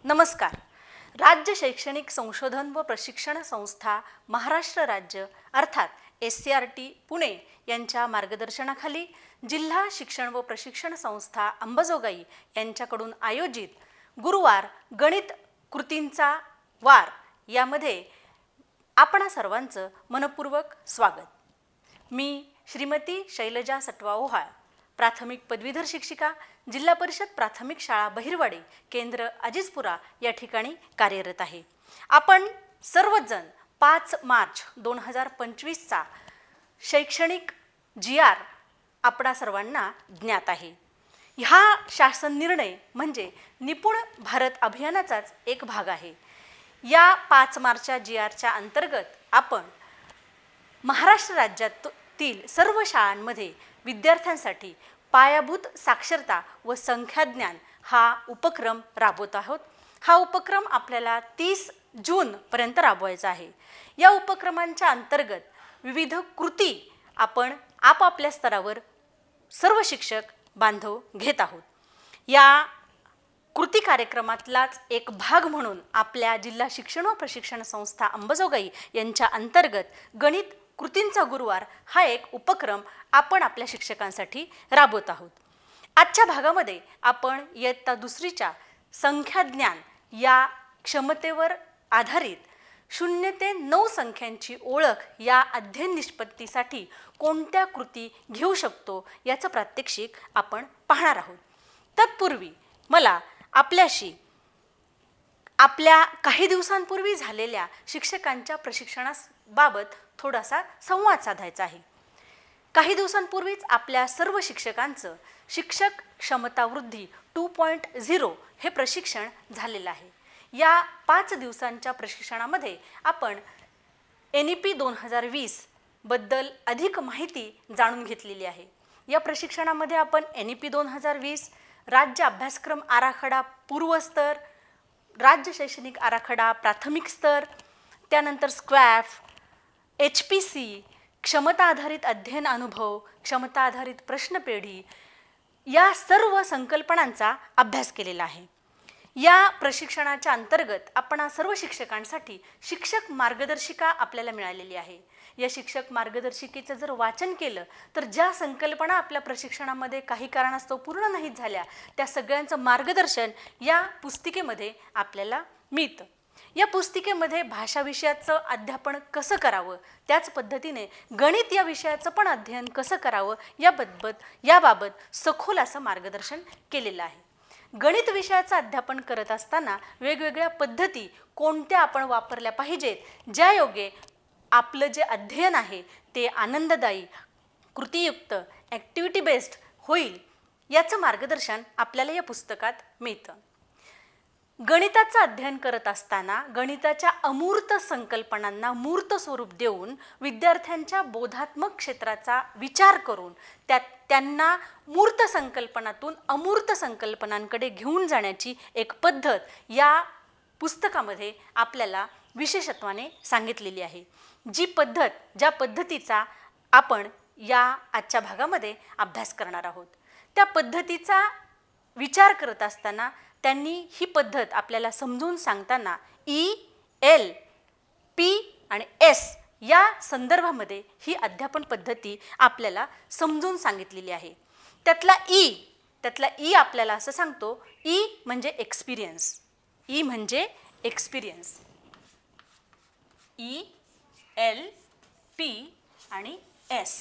नमस्कार. राज्य शैक्षणिक संशोधन व प्रशिक्षण संस्था महाराष्ट्र राज्य अर्थात SCRT पुणे यांच्या मार्गदर्शनाखाली जिल्हा शिक्षण व प्रशिक्षण संस्था अंबाजोगाई यांच्याकडून आयोजित गुरुवार गणित कृतींचा वार यामध्ये आपणा सर्वांचं मनपूर्वक स्वागत. मी श्रीमती शैलजा सटवा ओहाळ, प्राथमिक पदवीधर शिक्षिका, जिल्हा परिषद प्राथमिक शाळा बहिरवाडी, केंद्र अजिजपुरा या ठिकाणी कार्यरत आहे. आपण सर्वजण 5 मार्च 2025चा शैक्षणिक GR आपणा सर्वांना ज्ञात आहे. हा शासन निर्णय म्हणजे निपुण भारत अभियानाचाच एक भाग आहे. या 5 मार्चच्या GRच्या अंतर्गत आपण महाराष्ट्र राज्यातील सर्व शाळांमध्ये विद्यार्थ्यांसाठी पायाभूत साक्षरता व संख्याज्ञान हा उपक्रम राबवत आहोत. हा उपक्रम आपल्याला 30 जून पर्यंत राबवायचा आहे. या उपक्रमांच्या अंतर्गत विविध कृती आपण आपापल्या स्तरावर सर्व शिक्षक बांधव घेत आहोत. या कृती कार्यक्रमातलाच एक भाग म्हणून आपल्या जिल्हा शिक्षण व प्रशिक्षण संस्था अंबाजोगाई यांच्या अंतर्गत गणित कृतींचा गुरुवार हा एक उपक्रम आपण आपल्या शिक्षकांसाठी राबवत आहोत. आजच्या भागामध्ये आपण इयत्ता दुसरीच्या संख्याज्ञान या क्षमतेवर आधारित 0 ते 9 संख्यांची ओळख या अध्ययन निष्पत्तीसाठी कोणत्या कृती घेऊ शकतो याचं प्रात्यक्षिक आपण पाहणार आहोत. तत्पूर्वी मला आपल्याशी आपल्या काही दिवसांपूर्वी झालेल्या शिक्षकांच्या प्रशिक्षणाबाबत थोडासा संवाद साधायचा आहे. काही दिवसांपूर्वीच आपल्या सर्व शिक्षकांचं शिक्षक क्षमता वृद्धी 2.0 हे प्रशिक्षण झालेलं आहे. या 5 दिवसांच्या प्रशिक्षणामध्ये आपण NEP 2020 बद्दल अधिक माहिती जाणून घेतलेली आहे. या प्रशिक्षणामध्ये आपण NEP 2020, राज्य अभ्यासक्रम आराखडा पूर्वस्तर, राज्य शैक्षणिक आराखडा प्राथमिक स्तर, त्यानंतर स्क्वॅफ, HPC, क्षमता आधारित अध्ययन अनुभव, क्षमता आधारित प्रश्नपेढी या सर्व संकल्पनांचा अभ्यास केलेला आहे. या प्रशिक्षणाच्या अंतर्गत आपण सर्व शिक्षकांसाठी शिक्षक मार्गदर्शिका आपल्याला मिळालेली आहे. या शिक्षक मार्गदर्शिकेचं जर वाचन केलं तर ज्या संकल्पना आपल्या प्रशिक्षणामध्ये काही कारणास्तव पूर्ण नाहीत झाल्या त्या सगळ्यांचं मार्गदर्शन या पुस्तिकेमध्ये आपल्याला मिळतं. या पुस्तिकेमध्ये भाषा विषयाचं अध्यापन कसं करावं, त्याच पद्धतीने गणित या विषयाचं पण अध्ययन कसं करावं याबाबत सखोल असं मार्गदर्शन केलेलं आहे. गणित विषयाचं अध्यापन करत असताना वेगवेगळ्या पद्धती कोणत्या आपण वापरल्या पाहिजेत, ज्या योगे आपलं जे अध्ययन आहे ते आनंददायी, कृतीयुक्त, ॲक्टिव्हिटी बेस्ड होईल याचं मार्गदर्शन आपल्याला या पुस्तकात मिळतं. गणिताचं अध्ययन करत असताना गणिताच्या अमूर्त संकल्पनांना मूर्त स्वरूप देऊन विद्यार्थ्यांच्या बोधात्मक क्षेत्राचा विचार करून त्यांना मूर्त संकल्पनातून अमूर्त संकल्पनांकडे घेऊन जाण्याची एक पद्धत या पुस्तकामध्ये आपल्याला विशेषत्वाने सांगितलेली आहे. ज्या पद्धतीचा आपण या आजच्या भागामध्ये अभ्यास करणार आहोत. त्या पद्धतीचा विचार करत असताना त्यांनी ही पद्धत आपल्याला समजून सांगताना E, L, P आणि S या संदर्भामध्ये ही अध्यापन पद्धती आपल्याला समजून सांगितलेली आहे. त्यातला E आपल्याला असं सांगतो, E म्हणजे एक्सपिरियन्स. E म्हणजे एक्सपिरियन्स. E, L, P आणि S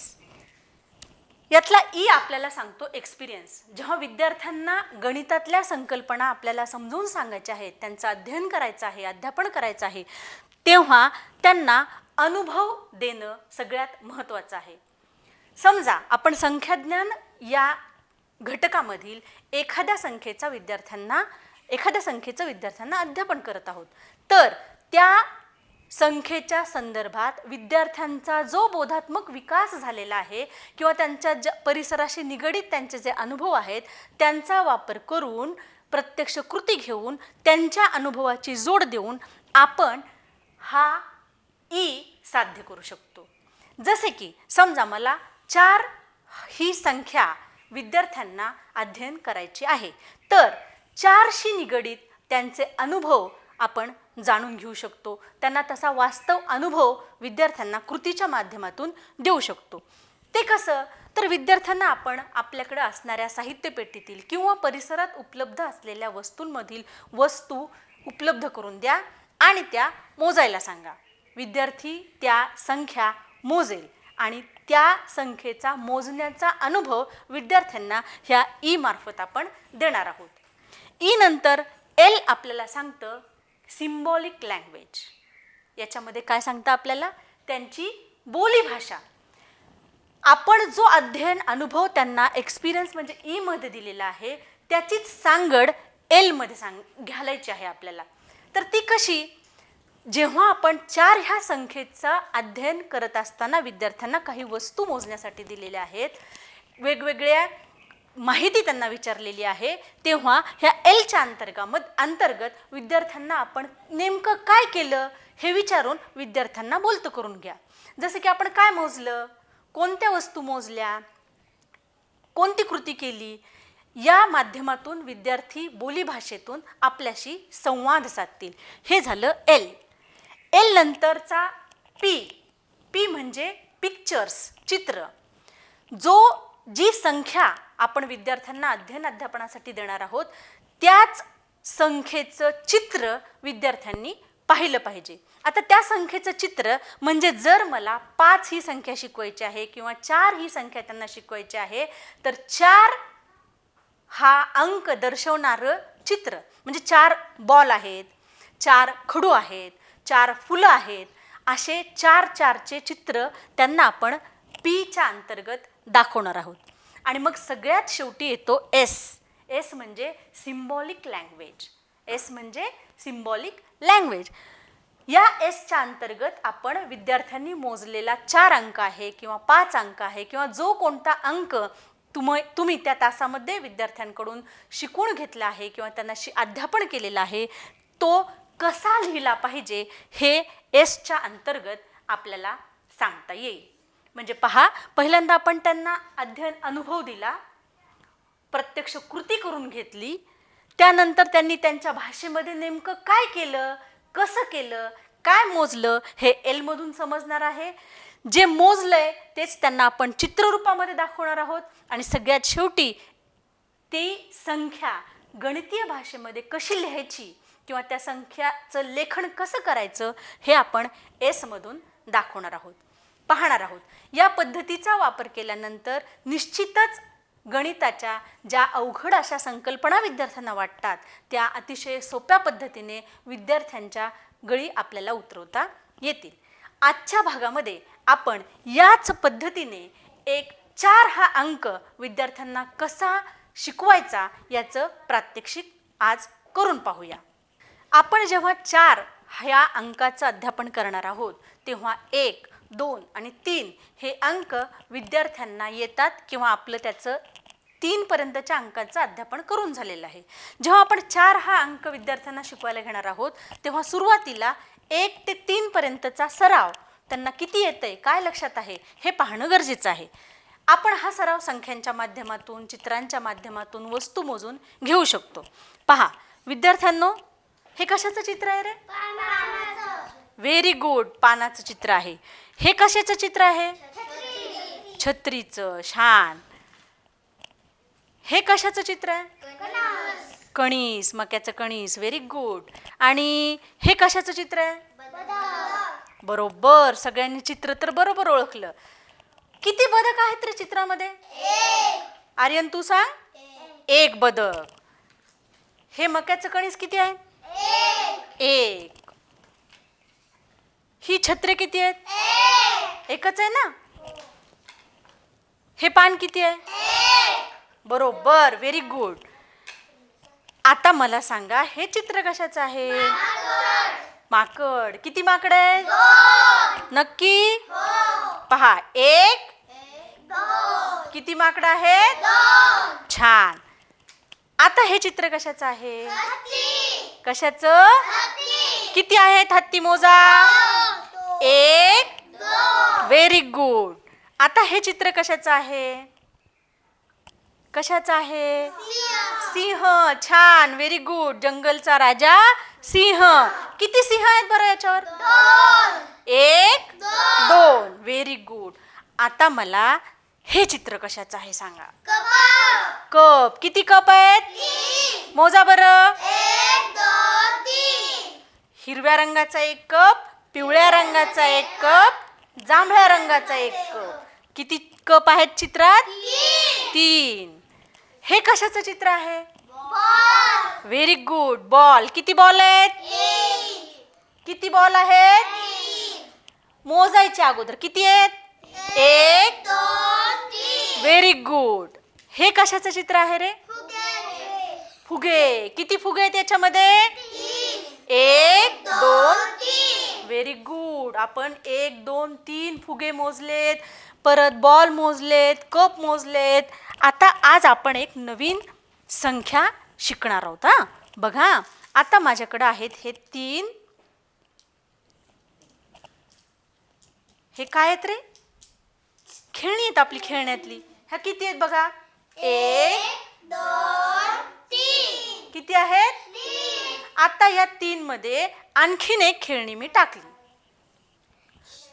यातला E आपल्याला सांगतो एक्सपिरियन्स. जेव्हा विद्यार्थ्यांना गणितातल्या संकल्पना आपल्याला समजून सांगायच्या आहेत, त्यांचं अध्ययन करायचं आहे, अध्यापन करायचं आहे, तेव्हा त्यांना अनुभव देणं सगळ्यात महत्त्वाचं आहे. समजा आपण संख्याज्ञान या घटकामधील एखाद्या संख्येचं विद्यार्थ्यांना अध्यापन करत आहोत, तर त्या संख्येच्या संदर्भात विद्यार्थ्यांचा जो बोधात्मक विकास झालेला आहे किंवा त्यांच्या परिसराशी निगडीत त्यांचे जे अनुभव आहेत त्यांचा वापर करून प्रत्यक्ष कृती घेऊन त्यांच्या अनुभवाची जोड देऊन आपण हा E साध्य करू शकतो. जसे की समजा मला 4 ही संख्या विद्यार्थ्यांना अध्ययन करायची आहे, तर 4शी निगडीत त्यांचे अनुभव आपण जाणून घेऊ शकतो. त्यांना तसा वास्तव अनुभव विद्यार्थ्यांना कृतीच्या माध्यमातून देऊ शकतो. ते कसं? तर विद्यार्थ्यांना आपण आपल्याकडे असणाऱ्या साहित्यपेटीतील किंवा परिसरात उपलब्ध असलेल्या वस्तूंमधील वस्तू उपलब्ध करून द्या आणि त्या मोजायला सांगा. विद्यार्थी त्या संख्या मोजेल आणि त्या संख्येचा मोजण्याचा अनुभव विद्यार्थ्यांना ह्या ई मार्फत आपण देणार आहोत. ई नंतर एल आपल्याला सांगतं सिम्बॉलिक लँग्वेज. याच्यामध्ये काय सांगतं आपल्याला? त्यांची बोलीभाषा. आपण जो अध्ययन अनुभव त्यांना एक्सपिरियन्स म्हणजे ई मध्ये दिलेला आहे त्याचीच सांगड एल मध्ये घालायची आहे आपल्याला. तर ती कशी? जेव्हा आपण 4 ह्या संख्येचं अध्ययन करत असताना विद्यार्थ्यांना काही वस्तू मोजण्यासाठी दिलेल्या आहेत, वेगवेगळ्या माहिती त्यांना विचारलेली आहे, तेव्हा ह्या एलच्या अंतर्गत विद्यार्थ्यांना आपण नेमकं काय केलं हे विचारून विद्यार्थ्यांना बोलतं करून घ्या. जसं की आपण काय मोजलं, कोणत्या वस्तू मोजल्या, कोणती कृती केली, या माध्यमातून विद्यार्थी बोलीभाषेतून आपल्याशी संवाद साधतील. हे झालं एल. एल नंतरचा पी. पी म्हणजे पिक्चर्स, चित्र. जी संख्या आपण विद्यार्थ्यांना अध्यापनासाठी देणार आहोत त्याच संख्येचं चित्र विद्यार्थ्यांनी पाहिलं पाहिजे. आता त्या संख्येचं चित्र म्हणजे जर मला 5 ही संख्या शिकवायची आहे किंवा 4 ही संख्या त्यांना शिकवायची आहे तर 4 हा अंक दर्शवणारं चित्र म्हणजे 4 बॉल आहेत, 4 खडू आहेत, 4 फुलं आहेत, असे 4चे चित्र त्यांना आपण पीच्या अंतर्गत दाखवणार आहोत. आणि मग सगळ्यात शेवटी येतो एस. एस म्हणजे सिम्बॉलिक लँग्वेज. एस म्हणजे सिम्बॉलिक लँग्वेज. या एसच्या अंतर्गत आपण विद्यार्थ्यांनी मोजलेला 4 अंक आहे किंवा 5 अंक आहे किंवा जो कोणता अंक तुम्ही त्या तासामध्ये विद्यार्थ्यांकडून शिकून घेतला आहे किंवा त्यांना अध्यापन केलेलं आहे तो कसा लिहिला पाहिजे हे एसच्या अंतर्गत आपल्याला सांगता येईल. म्हणजे पहा, पहिल्यांदा आपण त्यांना अध्ययन अनुभव दिला, प्रत्यक्ष कृती करून घेतली, त्यानंतर त्यांनी त्यांच्या भाषेमध्ये नेमकं काय केलं, कसं केलं, काय मोजलं हे एल मधून समजणार आहे. जे मोजलंय तेच त्यांना आपण चित्ररूपामध्ये दाखवणार आहोत आणि सगळ्यात शेवटी ती संख्या गणितीय भाषेमध्ये कशी लिहायची किंवा त्या संख्याचं लेखन कसं करायचं हे आपण एस मधून दाखवणार आहोत, पाहणार आहोत. या पद्धतीचा वापर केल्यानंतर निश्चितच गणिताच्या ज्या अवघड अशा संकल्पना विद्यार्थ्यांना वाटतात त्या अतिशय सोप्या पद्धतीने विद्यार्थ्यांच्या गळी आपल्याला उतरवता येतील. आजच्या भागामध्ये आपण याच पद्धतीने एक 4 हा अंक विद्यार्थ्यांना कसा शिकवायचा याचं प्रात्यक्षिक आज करून पाहूया. आपण जेव्हा 4 ह्या अंकाचं अध्यापन करणार आहोत तेव्हा 1, 2 आणि 3 हे अंक विद्यार्थ्यांना येतात किंवा आपलं त्याचं 3 पर्यंतच्या अंकाचं अध्यापन करून झालेलं आहे. जेव्हा आपण 4 हा अंक विद्यार्थ्यांना शिकवायला घेणार आहोत तेव्हा सुरुवातीला 1 ते 3 पर्यंतचा सराव त्यांना किती येतंय, काय लक्षात आहे हे पाहणं गरजेचं आहे. आपण हा सराव संख्यांच्या माध्यमातून, चित्रांच्या माध्यमातून, वस्तू मोजून घेऊ शकतो. पहा विद्यार्थ्यांनो, हे कशाचं चित्र आहे रे? व्हेरी गुड, पानाचं चित्र आहे. हे कशाचं चित्र आहे? छत्रीचं. छान. हे कशाचं चित्र आहे? कणीस, मक्याचं कणीस. Very good. आणि हे कशाचं चित्र आहे? बरोबर, सगळ्यांनी चित्र तर बरोबर ओळखलं. किती बदक आहेत रे चित्रामध्ये? आर्यन तू सांग. 1 बदक. हे मक्याचं कणीस किती आहे? 1. ही छत्रे किती आहेत? एकच आहे ना. हे पान किती आहे? बरोबर, व्हेरी गुड. आता मला सांगा हे चित्र कशाचं आहे? माकड. किती माकड आहेत? 2. नक्की? पहा 1, 2. किती माकड आहेत? 2. छान. आता हे चित्र कशाचं आहे? हत्ती. कशाचं? हत्ती. किती आहेत हत्ती मोजा? 1, 2. Very good. आता हे चित्र कशाचं आहे? कशाचं आहे? सिंह. छान, व्हेरी गुड. जंगलचा राजा सिंह. किती सिंह आहेत बरं याच्यावर? 1 2. Very good. आता मला हे चित्र कशाचं आहे सांगा. कप. किती कप आहेत? मोजा बरं. हिरव्या रंगाचा एक कप, पिवळ्या रंगाचा एक कप, जांभळ्या रंगाचा एक कप. किती कप आहेत चित्रात? 3. हे कशाचं चित्र आहे? Very good. बॉल. किती बॉल आहेत? किती बॉल आहेत? मोजायचे अगोदर. किती आहेत? 1 2 3. Very good. हे कशाचं चित्र आहे रे? फुगे. किती फुगे आहेत याच्यामध्ये? 1 2 3. Very good. आपण 1 2 3 फुगे मोजलेत, परत बॉल मोजलेत, कप मोजलेत. आता आज आपण एक नवीन संख्या शिकणार आहोत. हा बघा, आता माझ्याकडे आहेत हे 3. हे काय आहेत रे? खेळणी आहेत आपली, खेळण्यातली. ह्या किती आहेत बघा? 1 2 3. किती आहेत? 3. आता या 3 मध्ये आणखीन एक खेळणी मी टाकली,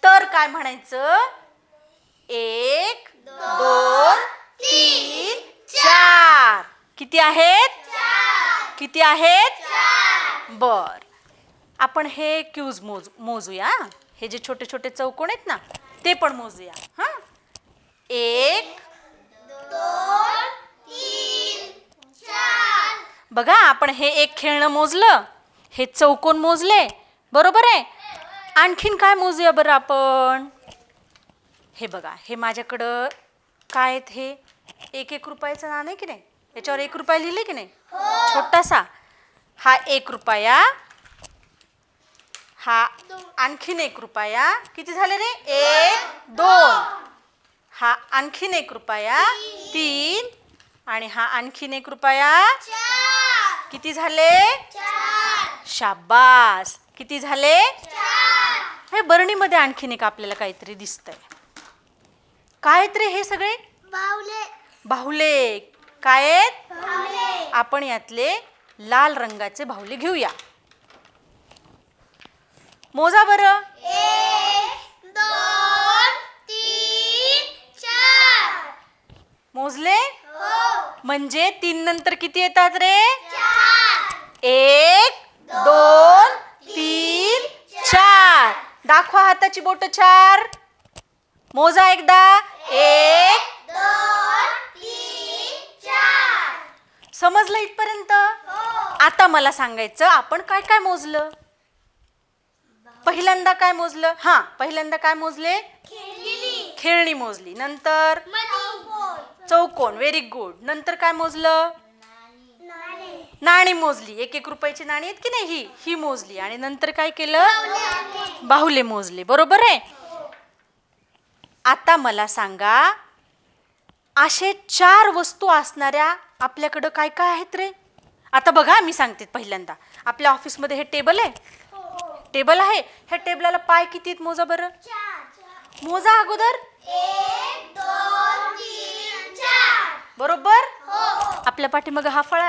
तर काय म्हणायचं? 1 2 3 4. किती आहेत? 4. किती आहेत? 4. बर. आपण हे क्यूज मोजूया. हे जे छोटे छोटे चौकोन आहेत ना, ते पण मोजूया. हा, 1 2 3 4. बघा, आपण हे एक खेळणं मोजलं, हे चौकोन मोजले, बरोबर आहे. आणखीन काय मोजूया बरं आपण? हे बघा, हे माझ्याकडं काय आहेत? हे 1 रुपयाचं नाणं आहे की नाही? याच्यावर 1 रुपया लिहिले की नाही? छोटासा. हा 1 रुपया, हा आणखीन 1 रुपया. किती झाले रे? 1 2. हा आणखीन 1 रुपया 3. आणि हा आणखीन 1 रुपया 4. किती झाले? 4. शाबास. किती झाले? 4. हे बरणीमध्ये आणखीन एक आपल्याला काहीतरी दिसतंय. काय आहेत रे हे सगळे? बाहुले. काय आहेत? आपण यातले लाल रंगाचे बाहुले घेऊया. मोजा बरं. 1 2 3 4. मोजले? म्हणजे 3 नंतर किती येतात रे? 4. 1 2 3 4. दाखवा हाताची बोट 4. मोजा एकदा. 1 2 3 4. समजलं इथपर्यंत? आता मला सांगायचं, आपण काय काय मोजलं? पहिल्यांदा काय मोजलं? हा, पहिल्यांदा काय मोजले? खेळणी मोजली. नंतर चौकोन. Very good. नंतर काय मोजलं? नाणी मोजली. 1 रुपयाची नाणी आहेत की नाही, ही मोजली. आणि नंतर काय केलं? बाहुले मोजले. बरोबर आहे. आता मला सांगा, असे 4 वस्तू असणाऱ्या आपल्याकडं काय काय आहेत रे? आता बघा, मी सांगते पहिल्यांदा. आपल्या ऑफिसमध्ये हे टेबल आहे. टेबल आहे. ह्या टेबलाला पाय किती आहेत? मोजा बरं. मोजा अगोदर. 1 2 3 4. बरोबर. आपल्या पाठीमागे हा फळा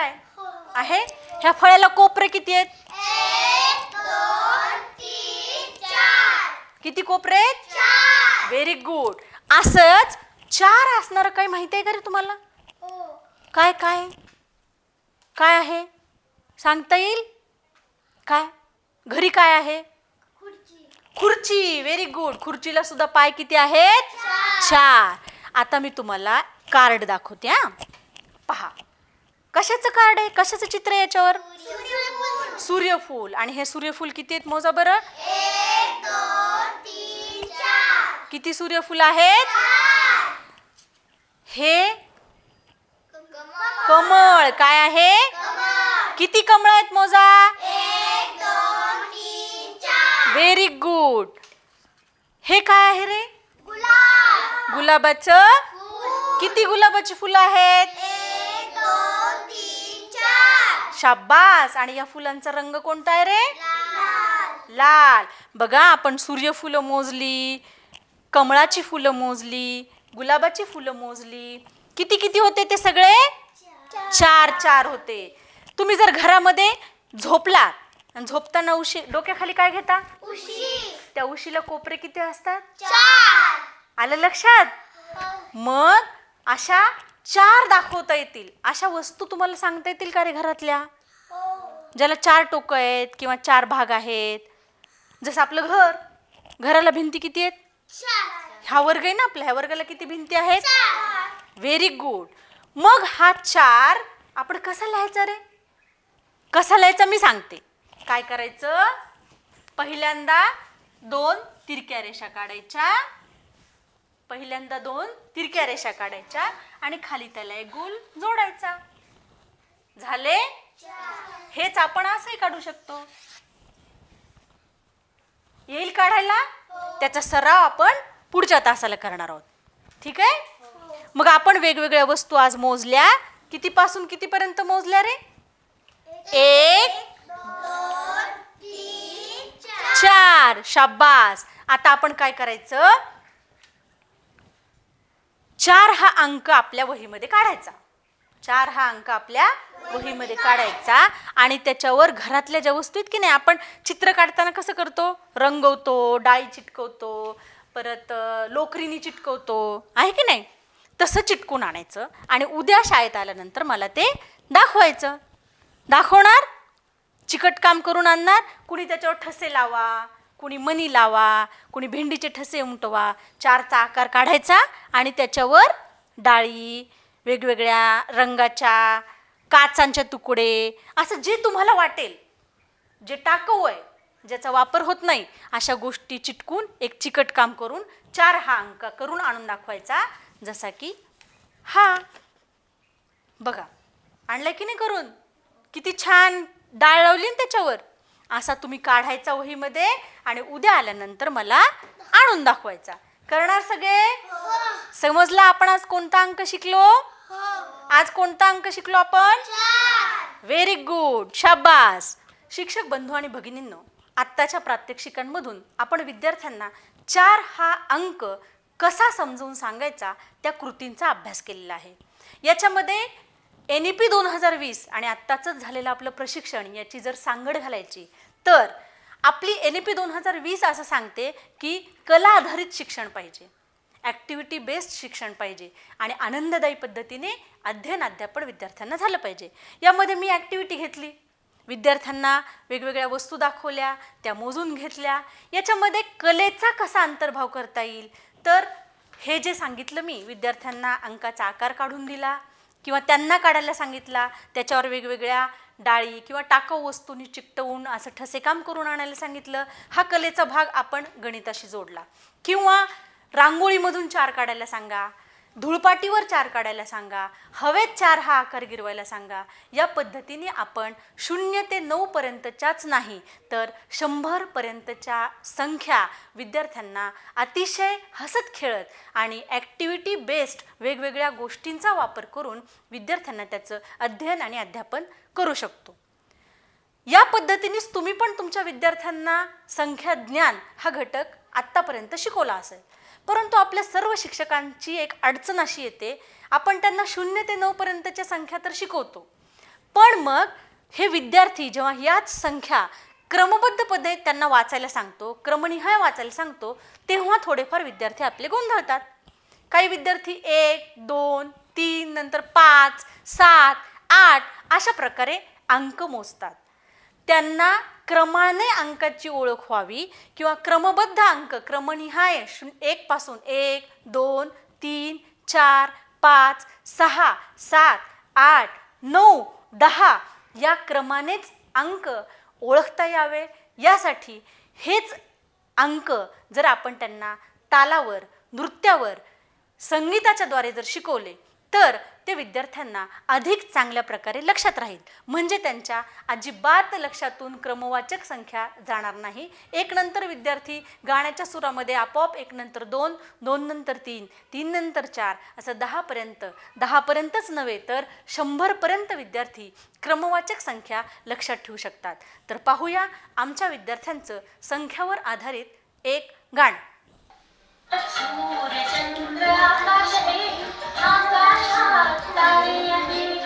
आहे. ह्या फळ्याला कोपरे किती आहेत? 1 2 3 4. किती कोपरे आहेत? 4. Very good. असंच 4 असणार काही माहिती आहे का रे तुम्हाला? काय काय काय आहे सांगता येईल? काय घरी काय आहे? खुर्ची. Very good. खुर्चीला सुद्धा पाय किती आहेत? 4. आता मी तुम्हाला कार्ड दाखवते. हा, पहा. कशाचं कार्ड आहे? कशाचं चित्र आहे याच्यावर? सूर्यफूल. आणि हे सूर्यफूल किती आहेत? मोजा बरं. 1 2 3 4. किती सूर्यफूल आहेत? 4. हे कमळ. काय आहे? किती कमळ आहेत? मोजा. 1 2 3 4. Very good. हे काय आहे रे? गुलाबाचं. किती गुलाबाची फुलं आहेत? 1 2 3 4. शाबास. आणि या फुलांचा रंग कोणता आहे रे? लाल. बघा, आपण सूर्यफुलं मोजली, कमळाची फुलं मोजली, गुलाबाची फुलं मोजली. किती किती होते ते सगळे? चार चार होते. तुम्ही जर घरामध्ये झोपला आणि झोपताना उशी डोक्याखाली काय घेता? त्या उशीला कोपरे किती असतात? आलं लक्षात? मग अशा चार दाखवता येतील, अशा वस्तू तुम्हाला सांगता येतील का रे घरातल्या, ज्याला चार टोकं आहेत किंवा चार भाग आहेत? जसं आपलं घराला भिंती किती आहेत? ह्या वर्ग आहे ना आपला, ह्या वर्गाला किती भिंती आहेत? Very good. मग हा चार आपण कसा लिहायचा रे? कसा लिहायचा मी सांगते. काय करायचं? पहिल्यांदा दोन तिरक्या रेषा काढायच्या, आणि खाली त्याला एक गोल जोडायचा. झाले? हेच आपण असंही काढू शकतो. येईल काढायला? त्याचा सराव आपण पुढच्या तासाला करणार आहोत. ठीक आहे? मग आपण वेगवेगळ्या वस्तू आज मोजल्या. कितीपासून कितीपर्यंत मोजल्या रे? 1 2 3 4. शाबास. आता आपण काय करायचं? 4 हा अंक आपल्या वहीमध्ये काढायचा. 4 हा अंक आपल्या वहीमध्ये काढायचा आणि त्याच्यावर घरातल्या ज्या वस्तू आहेत की नाही, आपण चित्र काढताना कसं करतो? रंगवतो, डाळी चिटकवतो, परत लोकरीनी चिटकवतो, आहे की नाही? तसं चिटकून आणायचं आणि उद्या शाळेत आल्यानंतर मला ते दाखवायचं. दाखवणार, चिकट काम करून आणणार. कुणी त्याच्यावर ठसे लावा, कुणी मणी लावा, कुणी भेंडीचे ठसे उमटवा. 4चा आकार काढायचा आणि त्याच्यावर डाळी, वेगवेगळ्या रंगाच्या काचांचे तुकडे, असं जे तुम्हाला वाटेल, जे टाकाऊ आहे, ज्याचा वापर होत नाही, अशा गोष्टी चिटकून एक चिकट काम करून 4 हा अंक करून आणून दाखवायचा. जसा की हा बघा, आणलाय की नाही करून? किती छान डाळ लावली ना त्याच्यावर. असा तुम्ही काढायचा वहीमध्ये आणि उद्या आल्यानंतर मला आणून दाखवायचा. करणार सगळे? समजला आपण आज कोणता अंक शिकलो? आज कोणता अंक शिकलो आपण? Very good. शाबास. शिक्षक बंधू आणि भगिनींनो, आत्ताच्या प्रात्यक्षिकांमधून आपण विद्यार्थ्यांना 4 हा अंक कसा समजून सांगायचा त्या कृतींचा अभ्यास केलेला आहे. याच्यामध्ये NEP 2020 आणि आत्ताचंच झालेलं आपलं प्रशिक्षण याची जर सांगड घालायची तर आपली NEP 2020 असं सांगते की कला आधारित शिक्षण पाहिजे, ॲक्टिव्हिटी बेस्ड शिक्षण पाहिजे आणि आनंददायी पद्धतीने अध्ययन अध्यापन विद्यार्थ्यांना झालं पाहिजे. यामध्ये मी ॲक्टिव्हिटी घेतली, विद्यार्थ्यांना वेगवेगळ्या वस्तू दाखवल्या, त्या मोजून घेतल्या. याच्यामध्ये कलेचा कसा अंतर्भाव करता येईल तर हे जे सांगितलं मी, विद्यार्थ्यांना अंकाचा आकार काढून दिला किंवा त्यांना काढायला सांगितला, त्याच्यावर वेगवेगळ्या डाळी किंवा टाकाऊ वस्तूंनी चिकटवून असं ठसे काम करून आणायला सांगितलं. हा कलेचा भाग आपण गणिताशी जोडला. किंवा रांगोळीमधून 4 काढायला सांगा, धुळपाटीवर 4 काढायला सांगा, हवेत 4 हा आकार गिरवायला सांगा. या पद्धतीने आपण 0 ते 9 पर्यंतच्याच नाही तर 100 पर्यंतच्या संख्या विद्यार्थ्यांना अतिशय हसत खेळत आणि ॲक्टिव्हिटी बेस्ड वेगवेगळ्या गोष्टींचा वापर करून विद्यार्थ्यांना त्याचं अध्ययन आणि अध्यापन करू शकतो. या पद्धतीनेच तुम्ही पण तुमच्या विद्यार्थ्यांना संख्या ज्ञान हा घटक आत्तापर्यंत शिकवला असेल. परंतु आपल्या सर्व शिक्षकांची एक अडचण अशी येते, आपण त्यांना 0 ते 9 पर्यंतच्या संख्या तर शिकवतो, पण मग हे विद्यार्थी जेव्हा याच संख्या क्रमबद्ध पद्धतीने त्यांना वाचायला सांगतो, क्रमनिहाय वाचायला सांगतो, तेव्हा थोडेफार विद्यार्थी आपले गोंधळतात. काही विद्यार्थी 1 2 3 नंतर 5 7 8 अशा प्रकारे अंक मोजतात. त्यांना क्रमाने अंकाची ओळख व्हावी किंवा क्रमबद्ध अंक क्रमनिहाय 1 पासून 1 2 3 4 5 6 7 8 9 10 या क्रमानेच अंक ओळखता यावे, यासाठी हेच अंक जर आपण त्यांना तालावर, नृत्यावर, संगीताच्या द्वारे जर शिकवले तर ते विद्यार्थ्यांना अधिक चांगल्या प्रकारे लक्षात राहील. म्हणजे त्यांच्या अजिबात लक्षातून क्रमवाचक संख्या जाणार नाही. 1 नंतर विद्यार्थी गाण्याच्या सुरामध्ये आपोआप 1 नंतर 2 2 नंतर 3 3 नंतर 4 असं 10 पर्यंतच नव्हे तर 100 पर्यंत विद्यार्थी क्रमवाचक संख्या लक्षात ठेवू शकतात. तर पाहूया आमच्या विद्यार्थ्यांचं संख्यावर आधारित एक गाणं. सूर्य चंद्र आकाश एक आकाशात तारे आहेत,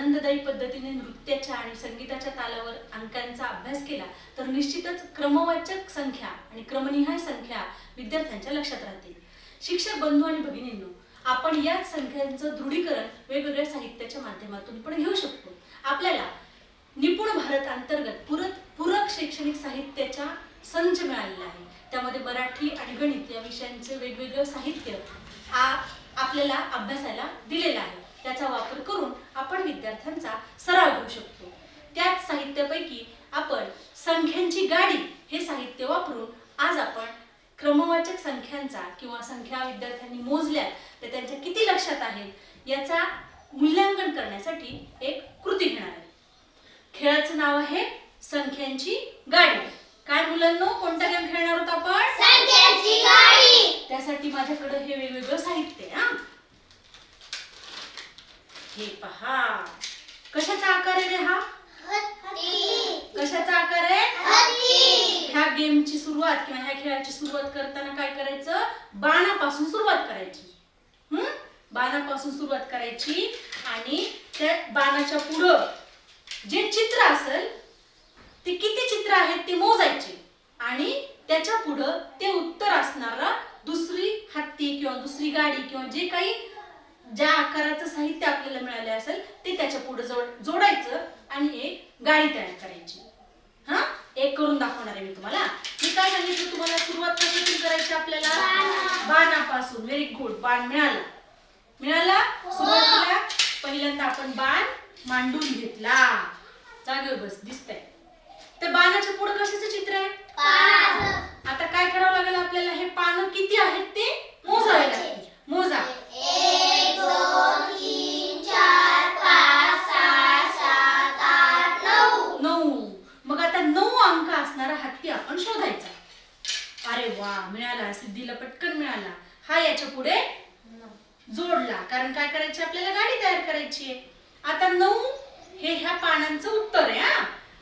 आनंददायी पद्धतीने नृत्याच्या आणि संगीताच्या तालावर अंकांचा अभ्यास केला तर निश्चितच क्रमवाचक संख्या आणि क्रमनिहाय संख्या विद्यार्थ्यांच्या लक्षात राहतील. शिक्षक बंधू आणि भगिनींनो, आपण याच संख्यांचं दृढीकरण वेगवेगळ्या साहित्याच्या माध्यमातून पण घेऊ शकतो. आपल्याला निपुण भारत अंतर्गत पूरक शैक्षणिक साहित्याचा संच मिळालेला आहे. त्यामध्ये मराठी आणि गणित या विषयांचे वेगवेगळं साहित्य आपल्याला अभ्यासाला दिलेलं आहे. त्याचा वापर करून आपण विद्यार्थ्यांचा सराव घेऊ शकतो. त्याच साहित्यापैकी आपण संख्यांची गाडी हे साहित्य वापरून आज आपण क्रमवाचक संख्यांचा किंवा संख्या विद्यार्थ्यांनी मोजल्या तर त्यांच्या किती लक्षात आहेत याचा मूल्यांकन करण्यासाठी एक कृती घेणार आहे. खेळाचं नाव आहे संख्यांची गाडी. काय मुलांनो, कोणता गेम खेळणार आहोत आपण? संख्यांची गाडी. त्यासाठी माझ्याकडे हे वेगवेगळं साहित्य आहे. हे पहा, कशाचा आकार आहे रे हा? हत्ती. कशाचा आकार आहे? हत्ती. ह्या गेमची सुरुवात किंवा ह्या खेळाची सुरुवात करताना काय करायचं? बाणापासून सुरुवात करायची. बाणापासून सुरुवात करायची आणि त्या बाणाच्या पुढं जे चित्र असेल ते किती चित्र आहेत ते मोजायचे आणि त्याच्या पुढं ते उत्तर असणारा दुसरी हत्ती किंवा दुसरी गाडी किंवा जे काही ज्या आकाराचं साहित्य आपल्याला मिळाले असेल ते त्याच्या पुढे जोडायचं आणि एक गाडी तयार करायची. एक करून दाखवणार आहे मी तुम्हाला. मी काय सांगितलं तुम्हाला? सुरुवात कशातून करायची आपल्याला? बाणापासून. Very good. बाण मिळाला. सुरुवातीला पहिल्यांदा आपण बाण मांडून घेतला. जागेवर बस. दिसतंय तर बाणाच्या पुढे कशाचं चित्र आहे? पानाचं. आता काय करावं लागेल आपल्याला? हे पानं किती आहेत ते मोजावे लागतील. मोजा. 1 2 3 4 5 6 7 8 9. मग आता 9 अंक असणारा हत्ती आपण शोधायचा. अरे वा, मिळाला. सिद्धीला पटकन मिळाला. हा याच्या पुढे जोडला कारण काय करायची आपल्याला? गाडी तयार करायची आहे. आता 9 हे ह्या पानांचं उत्तर आहे.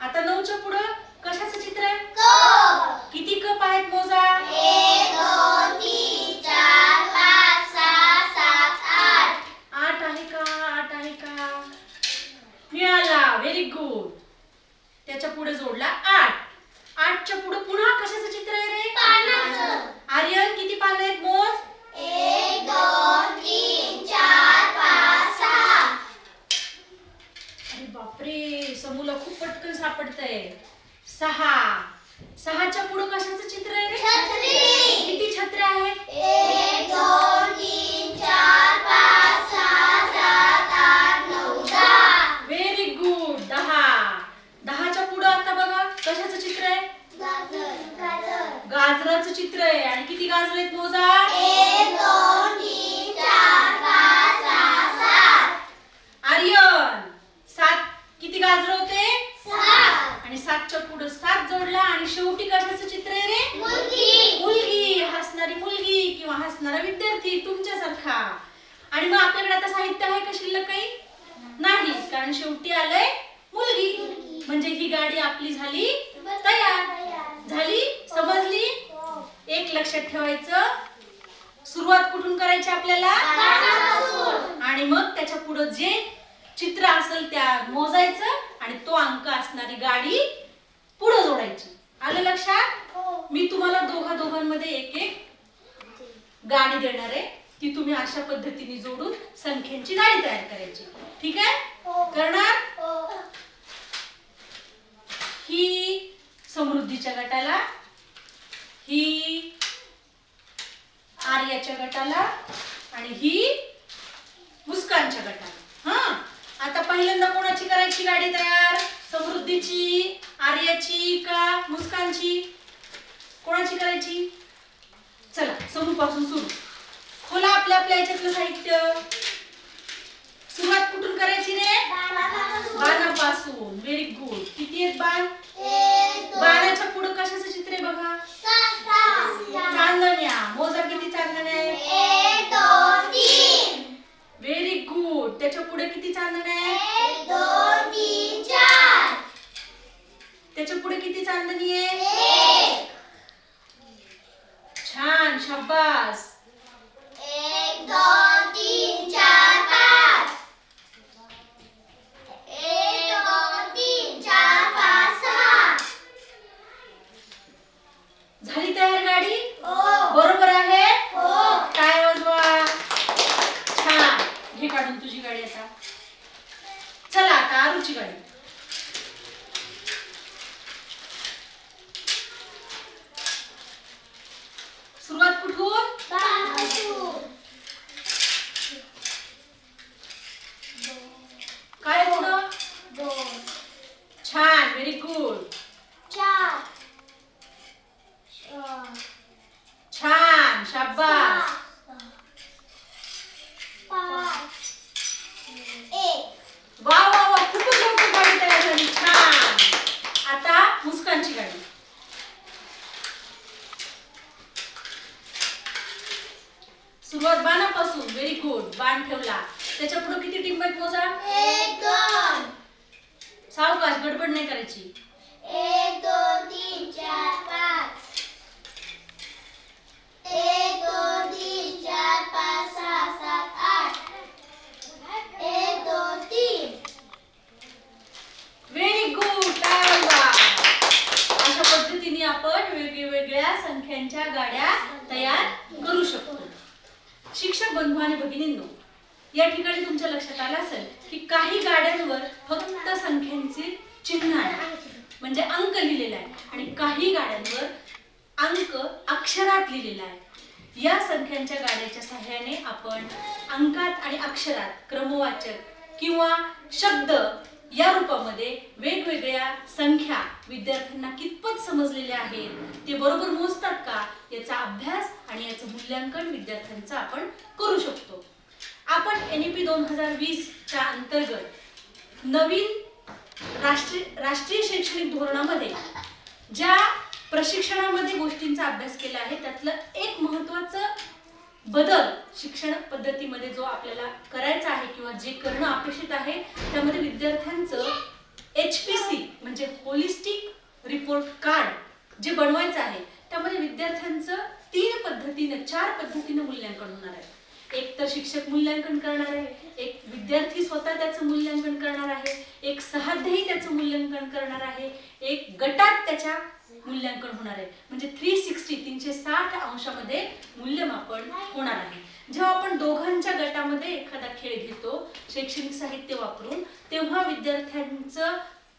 आता 9च्या पुढे कशाचं चित्र आहे? कप. किती कप आहेत मोजा? 1 2 3 4 5 6 7 8. 8 आहे का? 8 आहे का? मिळाला. Very good. त्याच्या पुढे जोडला 8. 8च्या पुढे पुन्हा कशाचं चित्र आहे रे? पानाचं. आर्यन, किती पानं आहेत मोज? 1 2 3 4 5 6. अरे बापरे, समूला खूप पटकन सापडतंय. 6. 6च्या पुढे कशाचं चित्र आहे रे? छत्री. किती छत्र्या आहेत? 1 2 3 4 5 6 7 8 9 10. Very good. 10. 10च्या पुढे आता बघा कशाचं चित्र आहे? गाजर. गाजराचं चित्र आहे. आणि किती गाजर आहेत मोजा? 1 2 3 4 5 6 7. आर्यन, 7. किती गाजर होते? 7. आणि 7च्या पुढे 7 जोडला आणि शेवटी कशाचं चित्र आहे रे? मुलगी. मुलगी. हसणारी मुलगी किंवा हसणारा विद्यार्थी तुमच्यासारखा. आणि मग आपल्याकडे आता साहित्य आहे का शिल्लक काही? नाही, कारण शेवटी आलंय मुलगी. म्हणजे ही गाडी आपली झाली तयार. झाली? समजली? एक लक्षात ठेवायचं, सुरुवात कुठून करायची आपल्याला? पानापासून. आणि मग त्याच्या पुढे जे चित्र असेल त्या मोजायचं आणि तो अंक असणारी गाडी पुढे जोडायची. आलं लक्षात? मी तुम्हाला दोघांमध्ये एक एक गाडी देणार आहे. ती तुम्ही अशा पद्धतीने जोडून संख्यांची गाडी तयार करायची. ठीक आहे? करणार? ही समृद्धीच्या गटाला, ही आर्याच्या गटाला आणि ही मुस्कानच्या गटाला. आता पहिल्यांदा कोणाची करायची गाडी तयार? समृद्धीची, आर्याची का मुस्कानची? कोणाची करायची? चला, समूपासून सुरू. खोला आपल्या आपल्या याच्यातलं साहित्य. सुरुवात कुठून करायची रे? बाणापासून. Very good. किती आहेत बाण? बाणाच्या पुढे कशाचं चित्र आहे बघा? चांदण्या. मोजा किती चांदण्या आहे? 1 2 3. Very good. त्याच्या पुढे किती चांदण्या आहे? 1 2 3 4. त्याच्या पुढे किती चांदणी आहे? 1. छान, शाबास. 1 2 3 4 5. गुड. 4 छान, शाबास. 5 1 वा वा वा, खूपच लवकर गाडी तयार झाली. छान. आता मुस्कानची गाडी. सुरुवात बाणापासून. Very good. बाण ठेवला. त्याच्या पुढे किती टिंबक मोजा. 1 2 सावकाश, गडबड नाही करायची. 1 2 3 4 5 1 2 3 4 5 6 7 8 1 2 3 व्हेरी गुड. टाळ्या वाजवा. अशा पद्धतीने आपण वेगवेगळ्या संख्यांच्या गाड्या तयार करू शकतो. शिक्षक बंधू आणि भगिनींनो, या ठिकाणी तुमच्या लक्षात आलं असेल की काही गाड्यांवर फक्त संख्यांचे चिन्ह आहे, म्हणजे अंक लिहिलेला आहे, आणि काही गाड्यांवर अंक अक्षरात लिहिलेला आहे. या संख्यांच्या गाड्याच्या सहाय्याने आपण अंकात आणि अक्षरात क्रमवाचक किंवा शब्द या रूपामध्ये वेगवेगळ्या संख्या विद्यार्थ्यांना कितपत समजलेल्या आहेत, ते बरोबर मोजतात का, याचा अभ्यास आणि याचं मूल्यांकन विद्यार्थ्यांचं आपण करू शकतो. आपण NEP 2020 च्या अंतर्गत नवीन राष्ट्रीय शैक्षणिक धोरणामध्ये ज्या प्रशिक्षणामध्ये गोष्टींचा अभ्यास केला आहे, त्यातलं एक महत्त्वाचं बदल शिक्षण पद्धतीमध्ये जो आपल्याला करायचा आहे किंवा जे करणं अपेक्षित आहे, त्यामध्ये विद्यार्थ्यांचं HPC म्हणजे होलिस्टिक रिपोर्ट कार्ड जे बनवायचं आहे, त्यामध्ये विद्यार्थ्यांचं 4 पद्धतीने मूल्यांकन होणार आहे. एक तर शिक्षक मूल्यांकन करणार आहे, एक विद्यार्थी स्वतः त्याचं मूल्यांकन करणार आहे, एक सहाध्यायी त्याचं मूल्यांकन करणार आहे, एक गटात त्याच्या मूल्यांकन होणार आहे. म्हणजे 360 अंशामध्ये मूल्यमापन होणार आहे. जेव्हा आपण दोघांच्या गटामध्ये एखादा खेळ घेतो शैक्षणिक साहित्य वापरून, तेव्हा विद्यार्थ्यांचं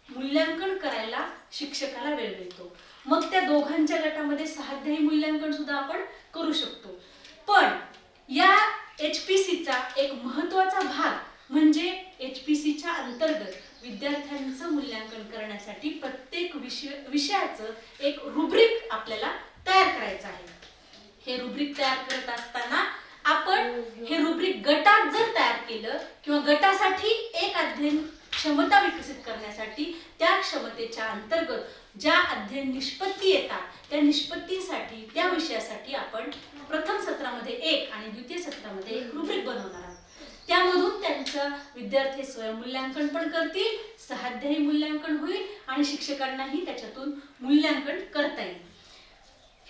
मूल्यांकन करायला शिक्षकाला वेळ मिळतो. मग त्या दोघांच्या गटामध्ये सहाध्यायी मूल्यांकन सुद्धा आपण करू शकतो. पण या HPCचा एक महत्त्वाचा भाग म्हणजे HPCच्या अंतर्गत विद्यार्थ्यांचं मूल्यांकन करण्यासाठी प्रत्येक विषयाचं एक रुब्रिक आपल्याला तयार करायचं आहे. हे रुब्रिक तयार करत असताना आपण हे रुब्रिक गटात जर तयार केलं किंवा गटासाठी एक अध्ययन क्षमता विकसित करण्यासाठी त्या क्षमतेच्या अंतर्गत ज्या अध्ययन निष्पत्ती येतात, त्या निष्पत्तीसाठी त्या विषयासाठी आपण प्रथम सत्रामध्ये एक आणि द्वितीय सत्रामध्ये एक रुब्रिक बनवणार आहोत. त्यामधून त्यांचं विद्यार्थी स्वयंमूल्यांकन पण करतील, सहाध्यायी मूल्यांकन होईल आणि शिक्षकांनाही त्याच्यातून मूल्यांकन करता येईल.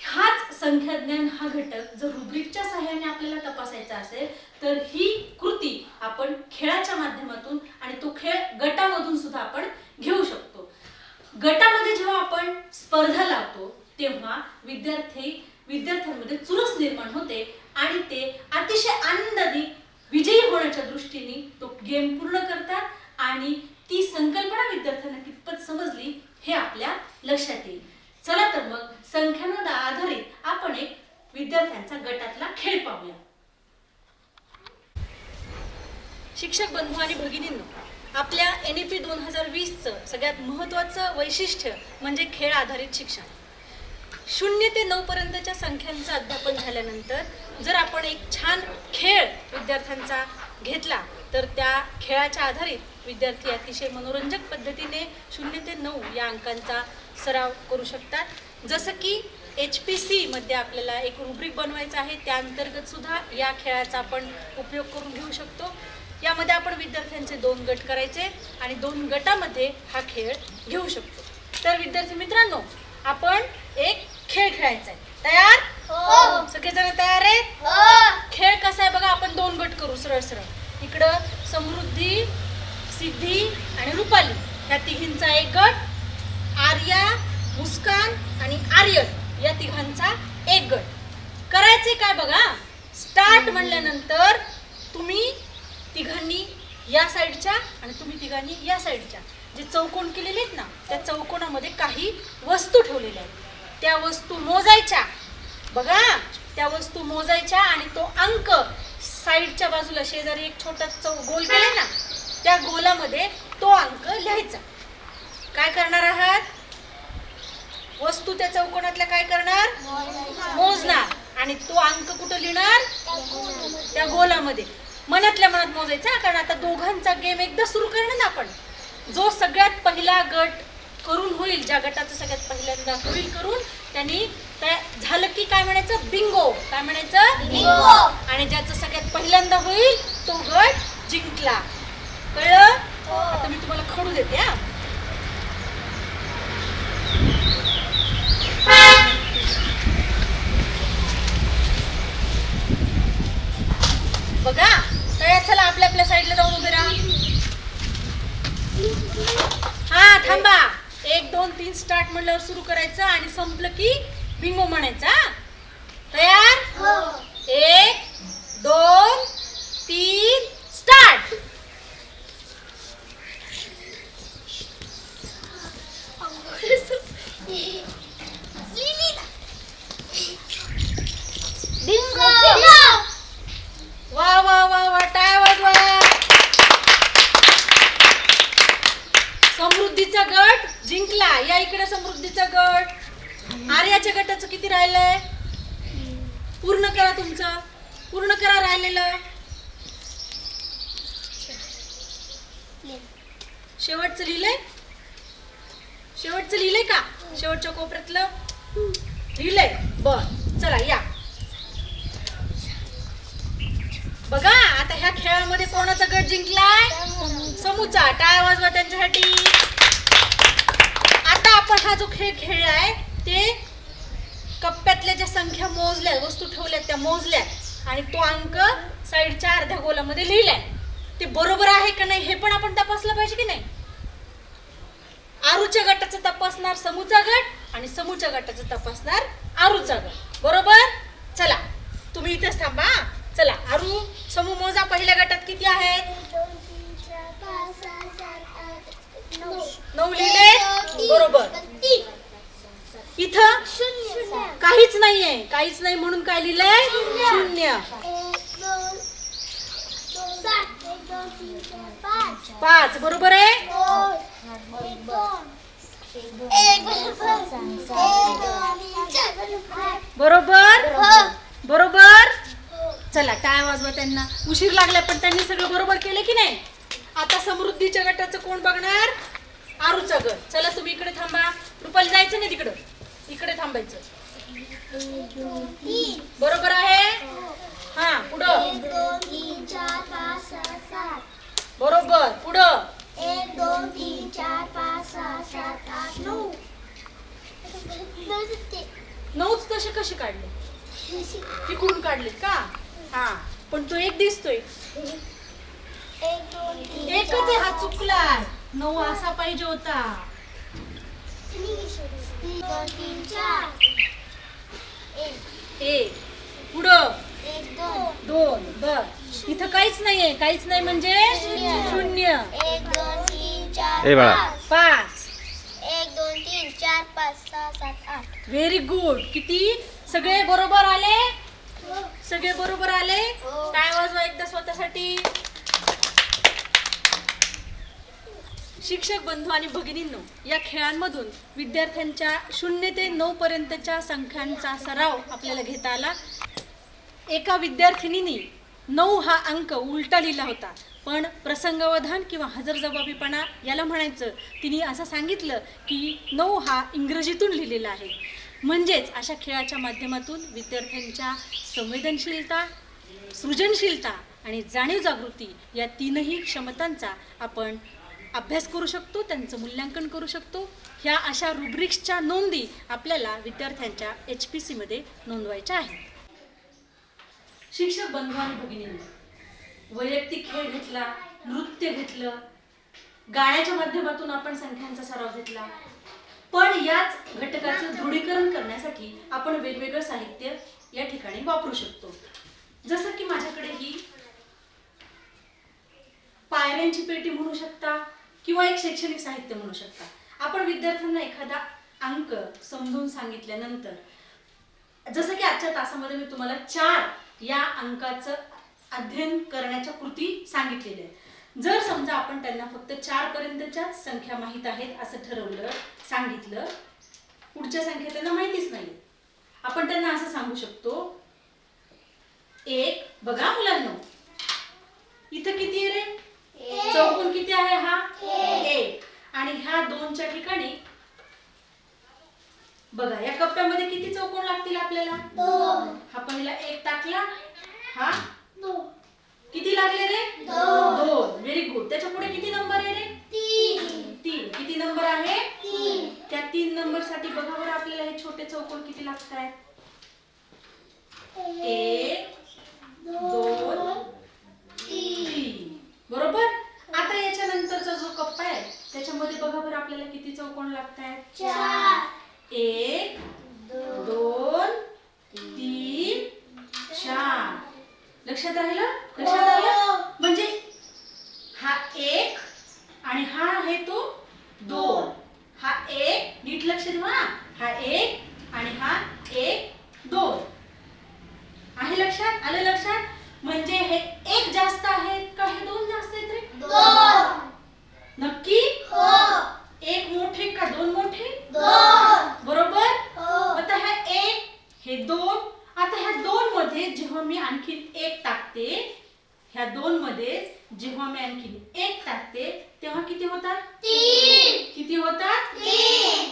हाच संख्याज्ञान हा घटक जर रुब्रिकच्या सहाय्याने आपल्याला तपासायचा असेल तर ही कृती आपण खेळाच्या माध्यमातून आणि तो खेळ गटामधून सुद्धा आपण घेऊ शकतो. गटामध्ये जेव्हा आपण स्पर्धा लावतो तेव्हा विद्यार्थ्यांमध्ये चुरस निर्माण होते आणि ते अतिशय आनंदाने विजयी होण्याच्या दृष्टीने तो गेम पूर्ण करतात आणि ती संकल्पना विद्यार्थ्यांना कितपत समजली हे आपल्या लक्षात येईल. चला तर मग संख्यांवर आधारित आपण एक विद्यार्थ्यांचा गटातला खेळ पाहूया. शिक्षक बंधू आणि भगिनींनो, आपल्या NEP 2020चं सगळ्यात महत्त्वाचं वैशिष्ट्य म्हणजे खेळ आधारित शिक्षण. 0 ते 9 पर्यंतच्या संख्यांचं अध्यापन झाल्यानंतर जर आपण एक छान खेळ विद्यार्थ्यांचा घेतला तर त्या खेळाच्या आधारित विद्यार्थी अतिशय मनोरंजक पद्धतीने 0 ते 9 या अंकांचा सराव करू शकतात. जसं की HPC मध्ये आपल्याला एक रुब्रिक बनवायचं आहे, त्या अंतर्गत सुद्धा या खेळाचा आपण उपयोग करून घेऊ शकतो. यामध्ये आपण विद्यार्थ्यांचे 2 गट करायचे आणि 2 गटामध्ये हा खेळ घेऊ शकतो. तर विद्यार्थी मित्रांनो, आपण एक खेळ खेळायचा आहे. तयार? हो. सगळेजण तयार आहेत? हो. खेळ कसा आहे बघा, आपण 2 गट करू सरळ सरळ. इकडं समृद्धी, सिद्धी आणि रुपाली या तिघींचा एक गट, आर्या, मुस्कान आणि आर्यन या तिघांचा एक गट. करायचे काय बघा, स्टार्ट म्हणल्यानंतर तुम्ही तिघांनी या साईडच्या आणि तुम्ही तिघांनी या साईडच्या जे चौकोन केलेले आहेत ना, त्या चौकोनामध्ये काही वस्तू ठेवलेल्या आहेत. त्या वस्तू मोजायच्या बघा, त्या वस्तू मोजायच्या आणि तो अंक साईडच्या बाजूला शेजारी एक छोटा गोल केलाय ना, त्या गोलामध्ये तो अंक लिहायचा. काय करणार आहात, चौकोनातल्या काय करणार, मोजणार आणि तो अंक कुठं लिहिणार, त्या गोलामध्ये. मनातल्या मनात मोजायचा, कारण आता दोघांचा गेम एकदा सुरू करणार ना आपण. जो सगळ्यात पहिला गट करून होईल, ज्या गटाचं सगळ्यात पहिल्यांदा होईल करून, त्यांनी झालं की काय म्हणायचं, बिंगो. काय म्हणायचं, बिंगो. आणि ज्याचं सगळ्यात पहिल्यांदा होईल तो गट जिंकला. कळलं? आता मी तुम्हाला खडू देते हा. बघा तयार. चला आपल्या आपल्या साईडला जाऊन उभे राहा. हा थांबा. 1 2 3 स्टार्ट म्हणल्यावर सुरू करायचं आणि संपलं की बिंगो म्हणायचा. तयार? 1 2 3 स्टार्ट. बिंगो. वा वा वा वा, टाळ्या वाजवा. समृद्धीचा गट जिंकला. या इकडे समृद्धीचा गट. आर्याच्या गटाचं किती राहिलंय, पूर्ण करा. तुमचं पूर्ण करा राहिलेलं. शेवटचं लिहिलंय, शेवटचं लिहिलंय का, शेवटच्या कोपऱ्यातलं लिहिलंय. बर चला या. बघा आता ह्या खेळामध्ये कोणाचा गट जिंकलाय, समूचा. टाळ्या वाजवा त्यांच्यासाठी. आता आपण हा जो खेळ खेळलाय ते कप्प्यातल्या ज्या संख्या मोजल्या, वस्तू ठेवल्यात त्या मोजल्या आणि तो अंक साईडच्या अर्ध्या गोलामध्ये लिहिलाय. ते बरोबर आहे का नाही हे पण आपण तपासलं पाहिजे की नाही. आरूच्या गटाचं तपासणार समूचा गट आणि समूच्या गटाचं तपासणार आरूचा गट. बरोबर? चला तुम्ही इथेच थांबा. चला आरू समूह मोजा. पहिल्या गटात किती आहेत, 9 लिहिले. बरोबर. इथं काहीच नाहीये, काहीच नाही म्हणून काय लिहिलंय, 0. 5 बरोबर आहे. बरोबर बरोबर. चला टाळ्या वाजवा त्यांना. उशीर लागला पण त्यांनी सगळं बरोबर केलं की नाही. आता समृद्धीच्या गटाचं कोण बघणार, आरूचा गट. चला तुम्ही इकडे थांबा. रुपाली जायचं नाही तिकडं, इकडे थांबायचं. बरोबर आहे. हा पुढं. 1 2 3 4 5 6 7. बरोबर. पुढं. 1 2 3 4 5 6 7 8 9. 9च तसे कसे काढले, तिकडून काढले का. हा पण तो एक दिसतोय. 1 2 3 एकच आहे, हा चुकलाय. 9 असा पाहिजे होता. 1 2 3 4. 1 पुढं. 1 2. 2 बर. इथं काहीच नाहीये, काहीच नाही म्हणजे 0. 1 2 3 4 ए बाळा. 5. 1 2 3 4 5 6 7 8. Very good. किती सगळे बरोबर आले, सगळे बरोबर आले. टाळ्या वाजवा एकदा स्वतःसाठी. शिक्षक बंधू आणि भगिनींनो, या खेळांमधून विद्यार्थ्यांच्या 0 ते 9 पर्यंतच्या संख्यांचा सराव आपल्याला घेता आला. एका विद्यार्थिनीने 9 हा अंक उलटा लिहिला होता, पण प्रसंगावधान किंवा हजरजबाबीपणा याला म्हणायचं. तिने असं सांगितलं की 9 हा इंग्रजीतून लिहिलेला आहे. म्हणजेच अशा खेळाच्या माध्यमातून विद्यार्थ्यांच्या संवेदनशीलता, सृजनशीलता आणि जाणीव जागृती या तीनही क्षमतांचा आपण अभ्यास करू शकतो, त्यांचं मूल्यांकन करू शकतो. ह्या अशा रुब्रिक्सच्या नोंदी आपल्याला विद्यार्थ्यांच्या HPC मध्ये नोंदवायच्या आहेत. शिक्षक बंधू आणि भगिनींनो, वैयक्तिक खेळ घेतला, नृत्य घेतलं, गाण्याच्या माध्यमातून आपण संख्यांचा सराव घेतला, पण याच घटकाचं दृढीकरण करण्यासाठी आपण वेगवेगळं साहित्य या ठिकाणी वापरू शकतो. जसं की माझ्याकडे ही पायऱ्यांची पेटी म्हणू शकता किंवा एक शैक्षणिक साहित्य म्हणू शकता. आपण विद्यार्थ्यांना एखादा अंक समजून सांगितल्यानंतर, जसं की आजच्या तासामध्ये मी तुम्हाला 4 या अंकाचं अध्ययन करण्याच्या कृती सांगितलेल्या आहेत. जर समजा आपण त्यांना फक्त 4 पर्यंतच्याच संख्या माहीत आहेत असं ठरवलं, सांगितलं, पुढच्या संख्या त्यांना माहितीच नाही. आपण त्यांना असं सांगू शकतो, एक बघा मुलांनो, इथं किती आहे रे? चौकोन किती आहे हा? एक. आणि ह्या दोनच्या ठिकाणी बघा या कप्प्यामध्ये किती चौकोन लागतील आपल्याला? हा पहिला एक टाकला, हा किती लागले रे? दोन. Very good. त्याच्या पुढे किती नंबर आहे रे? तीन. किती नंबर आहे? त्या 3 नंबर साठी बघा बरं आपल्याला हे छोटे चौकोन किती लागत आहेत? 1 2 3. बरोबर. आता याच्या नंतरचा जो कप्पा आहे त्याच्यामध्ये बघा बरं आपल्याला किती चौकोन लागत आहेत? 1 2 3 4. लक्षात राहिलं? लक्षात आलं? म्हणजे हा 1 आणि हा आहे तो 2. हा 1 नीट लक्ष द्या. हा 1 आणि हा 1 2 आहे. लक्षात आलं? लक्षात म्हणजे हे 1 जास्त आहेत का हे 2 जास्त आहेत रे? 2. नक्की? हो. 1 मोठे का 2 मोठे? 2. बरोबर. हो. आता हा 1 हे 2. आता ह्या 2 मध्ये जेव्हा मी आणखी 1 टाकते, ह्या 2 मध्ये जेव्हा मी आणखी 1 टाकते तेव्हा किती होतात? 3. किती होतात? 3.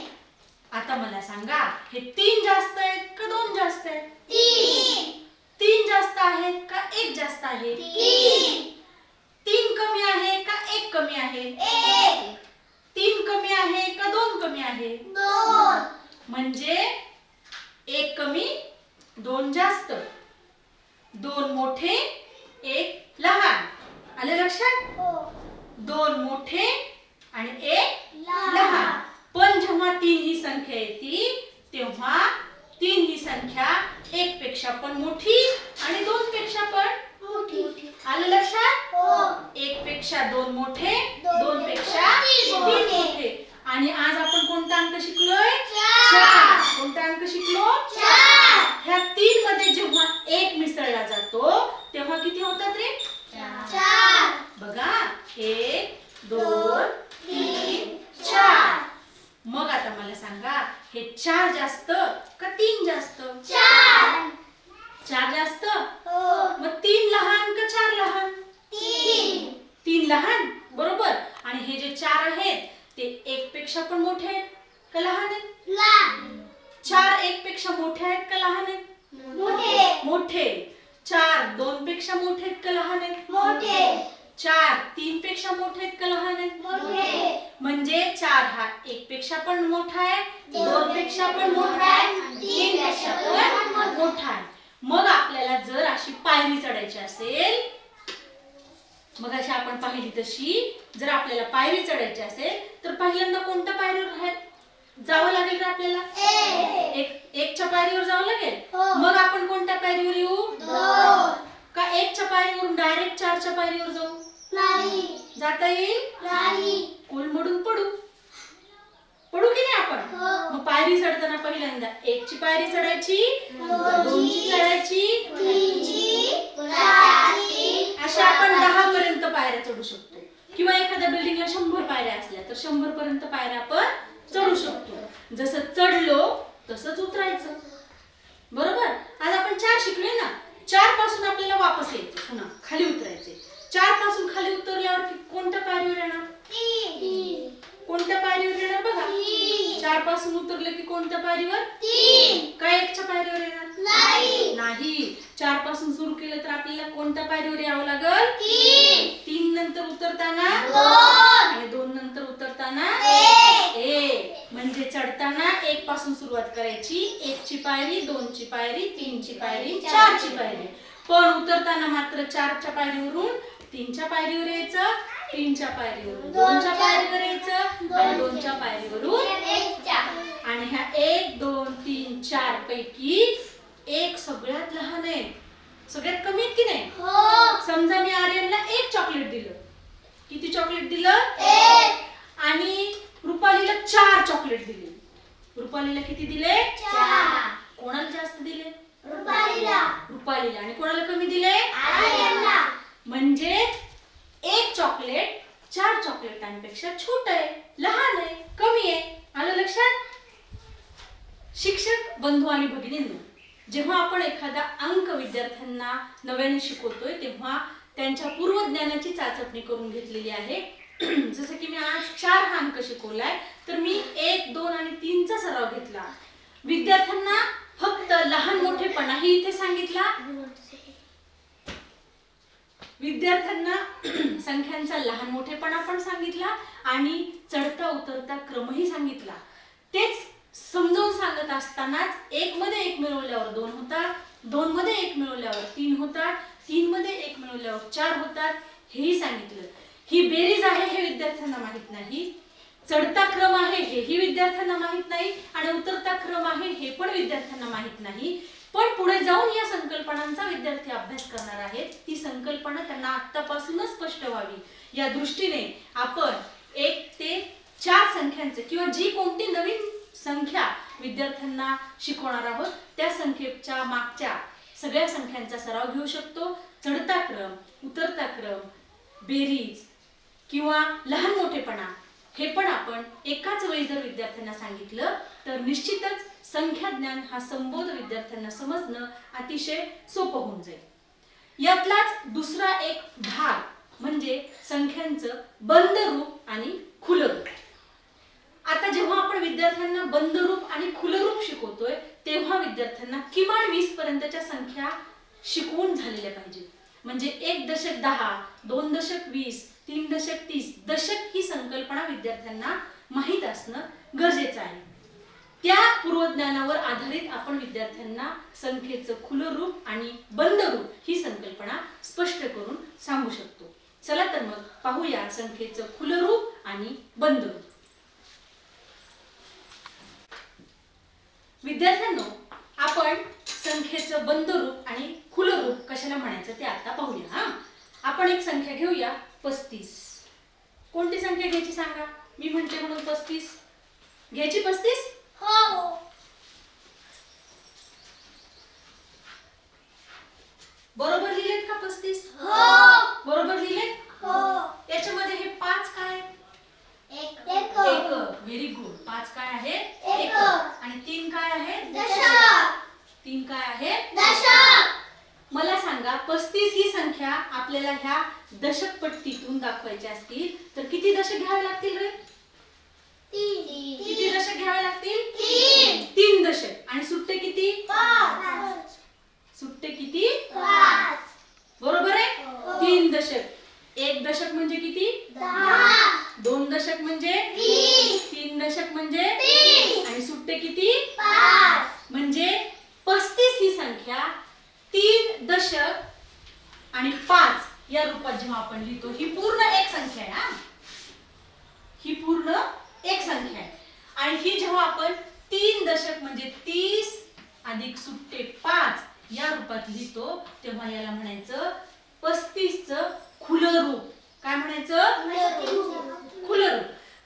आता मला सांगा, हे 3 जास्त आहेत का 2 जास्त आहेत? 3. 3 जास्त आहेत का 1 जास्त आहे? 3. 3 कमी आहे का 1 कमी आहे? 1. 3 कमी आहे का 2 कमी आहे? 2. म्हणजे 1 कमी 2 जास्त, 2 मोठे 1 लहान. आलं लक्षात? हो. 2 मोठे आणि 1 लहान. पण जेव्हा 3 ही संख्या येते तेव्हा 3 ही संख्या 1 पेक्षा पण मोठी आणि 2 पेक्षा पण मोठी. आलं लक्षात? हो. 1 पेक्षा 2 मोठे, 2 दोन पेक्षा तीन 3 मोठे. मोठे. आणि आज आपण कोणता अंक शिकलोय? 4. कोणता अंक शिकलो? 4. ह्या 3 मध्ये जेव्हा 1 मिसळला जातो तेव्हा किती होतात रे? 4. बघा 1 2 3 4. मग आता मला सांगा, हे 4 जास्त का 3 जास्त? 4. 4 जास्त. हो. मग 3 लहान का 4 लहान? 3. 3 लहान. बरोबर. आणि हे जे 4 आहेत ते 1 पेक्षा पण मोठे आहेत का लहान आहेत? लहान. 4 1 पेक्षा मोठे आहेत का लहान आहेत? मोठे. मोठे. 4 2 पेक्षा मोठे आहेत का लहान आहेत? मोठे. 4 3 पेक्षा मोठे आहेत का लहान आहेत? मोठे. म्हणजे 4 हा 1 पेक्षा पण मोठा आहे, 2 पेक्षा पण मोठा आहे, 3 पेक्षा पण मोठा आहे. मग आपल्याला जर अशी पायरी चढायची असेल, मग अशी आपण पाहिली तशी जर आपल्याला पायरी चढायची असेल तर पहिल्यांदा कोणत्या पायरीवर जावं लागेल का आपल्याला? 1 च्या पायरीवर जावं लागेल. हो. मग आपण कोणत्या पायरीवर येऊ? 2. का 1 च्या पायरीवरून डायरेक्ट 4 च्या पायरीवर जाऊ? नाही. जाता येईल? नाही. कोलमडून पडू की नाही आपण? हो. मग पायरी चढताना पहिल्यांदा 1 ची पायरी चढायची, 2 ची चढायची, 3 ची, 4 ची, अशा आपण 10 पर्यंत पायऱ्या चढू शकतो. किंवा एखाद्या बिल्डिंगला 100 पायऱ्या असल्या तर 100 पर्यंत पायऱ्या आपण चढू शकतो. जसं चढलो तसंच उतरायचं. बरोबर. आज आपण 4 शिकलोय ना. 4 पासून आपल्याला वापस यायचं, पुन्हा खाली उतरायचे. 4 पासून खाली उतरल्यावर कोणत्या पायरीवर येणार? 3. कोणत्या पायरीवर येणार बघा? 4 पासून उतरले की कोणत्या पायरीवर? 3. काय 1 च्या पायरीवर येणार? नाही. नाही. 4 पासून सुरू केलं तर आपल्याला कोणत्या पायरीवर यावं लागेल? 3. 3 नंतर उतरताना 2. आणि 2 नंतर उतरताना 1. 1. म्हणजे चढताना 1 पासून सुरुवात करायची. 1 ची पायरी, 2 ची पायरी, 3 ची पायरी, 4 ची पायरी. पण उतरताना मात्र 4 च्या पायरीवरून 3 च्या पायरीवर यायचं, 3 च्या पायरीवरून 2 च्या पायरीवर यायचं आणि 2 च्या पायरीवरून 1 च्या. आणि ह्या 1 2 3 4 पैकी 1 सगळ्यात लहान आहे, सगळ्यात कमी आहेत की नाही? हो. समजा मी आर्यनला 1 चॉकलेट दिलं. किती चॉकलेट दिलं? 1. आणि रुपालीला 4 चॉकलेट दिले. रुपालीला किती दिले? 4. कोणाला जास्त दिले? रुपालीला. रुपालीला. आणि कोणाला कमी दिले? आर्यनला. म्हणजे 1 चॉकलेट 4 चॉकलेटांपेक्षा छोट आहे, लहान आहे, कमी आहे. आलं लक्षात? शिक्षक बंधू आणि भगिनींनो, जेव्हा आपण एखादा अंक विद्यार्थ्यांना नव्याने शिकवतोय तेव्हा त्यांच्या पूर्वज्ञानाची चाचपणी करून घेतलेली आहे. जसं की मी आज 4 हा अंक शिकवलाय, तर मी 1, 2 आणि 3 चा सराव घेतला. विद्यार्थ्यांना फक्त लहान मोठेपणाही इथे सांगितला. विद्यार्थ्यांना संख्यांचा लहान मोठेपणा पण सांगितला आणि चढता उतरता क्रमही सांगितला. तेच समजावून सांगत असतानाच 1 मध्ये 1 मिळवल्यावर 2 होतात, 2 मध्ये 1 मिळवल्यावर 3 होतात, 3 मध्ये 1 मिळवल्यावर 4 होतात हेही सांगितलं. ही बेरीज आहे हे विद्यार्थ्यांना माहित नाही, चढता क्रम आहे हेही विद्यार्थ्यांना माहित नाही आणि उतरता क्रम आहे हे पण विद्यार्थ्यांना माहित नाही. पण पुढे जाऊन या संकल्पनांचा विद्यार्थी अभ्यास करणार आहेत. ती संकल्पना त्यांना आत्तापासूनच स्पष्ट व्हावी या दृष्टीने आपण 1 ते 4 संख्यांचे किंवा जी कोणती नवीन संख्या विद्यार्थ्यांना शिकवणार आहोत त्या संख्येच्या मागच्या सगळ्या संख्यांचा सराव घेऊ शकतो. चढता क्रम, उतरता क्रम, बेरीज किंवा लहान मोठेपणा हे पण आपण एकाच वेळी जर विद्यार्थ्यांना सांगितलं तर निश्चितच संख्या ज्ञान हा संबोध विद्यार्थ्यांना समजणं अतिशय सोपं होऊन जाईल. यातलाच दुसरा एक भाग म्हणजे संख्यांचं बंद रूप आणि खुलं रूप. आता जेव्हा आपण विद्यार्थ्यांना बंद रूप आणि खुलं रूप शिकवतोय तेव्हा विद्यार्थ्यांना किमान 20 पर्यंतच्या संख्या शिकवून झालेल्या पाहिजेत. म्हणजे 1 दशक 10, 2 दशक 20, 3 दशक 30, दशक ही संकल्पना विद्यार्थ्यांना माहीत असणं गरजेचं आहे. त्या पूर्वज्ञानावर आधारित आपण विद्यार्थ्यांना संख्येचं खुलं रूप आणि बंद रूप ही संकल्पना स्पष्ट करून सांगू शकतो. चला तर मग पाहूया संख्येचं खुलं रूप आणि बंद रूप. विद्यार्थ्यांनो, आपण संख्येचं बंद रूप आणि खुलं रूप कशाला म्हणायचं ते आता पाहूया. हा, आपण एक संख्या घेऊया 35. कोणती संख्या घ्यायची सांगा? मी म्हणते म्हणून 35 घ्यायची. 35 हो. बरोबर लिहिलेत का? 35 हो. बरोबर लिहिलेत. हो. याच्यामध्ये हे 5 काय? एक. Very good. 5 काय आहे? एक. आणि 3 काय आहे? दशक. 3 काय आहे? दशक. मला सांगा 35 ही संख्या आपल्याला ह्या दशक पट्टीतून दाखवायची असतील तर किती दशक घ्यावे लागतील रे? 3. किती दशक घ्यावे लागतील? 3. 3 दशक. आणि सुट्टे किती? 5. सुट्टे किती? 5. बरोबर आहे. हो. 3 दशक. 1 दशक म्हणजे किती? 10. 2 दशक म्हणजे 20. 3 दशक म्हणजे 30. आणि सुट्टे किती? 5. म्हणजे 35 ही संख्या 3 दशक आणि 5 या रूपात जेव्हा आपण लिहितो ही पूर्ण एक संख्या आहे. हा, ही पूर्ण एक संख्या आहे. आणि ही जेव्हा आपण 3 दशक म्हणजे 30 अधिक सुट्टे 5 या रूपात लिहितो तेव्हा याला म्हणायचं 35 चं खुलं रूप. काय म्हणायचं? खुलं रूप.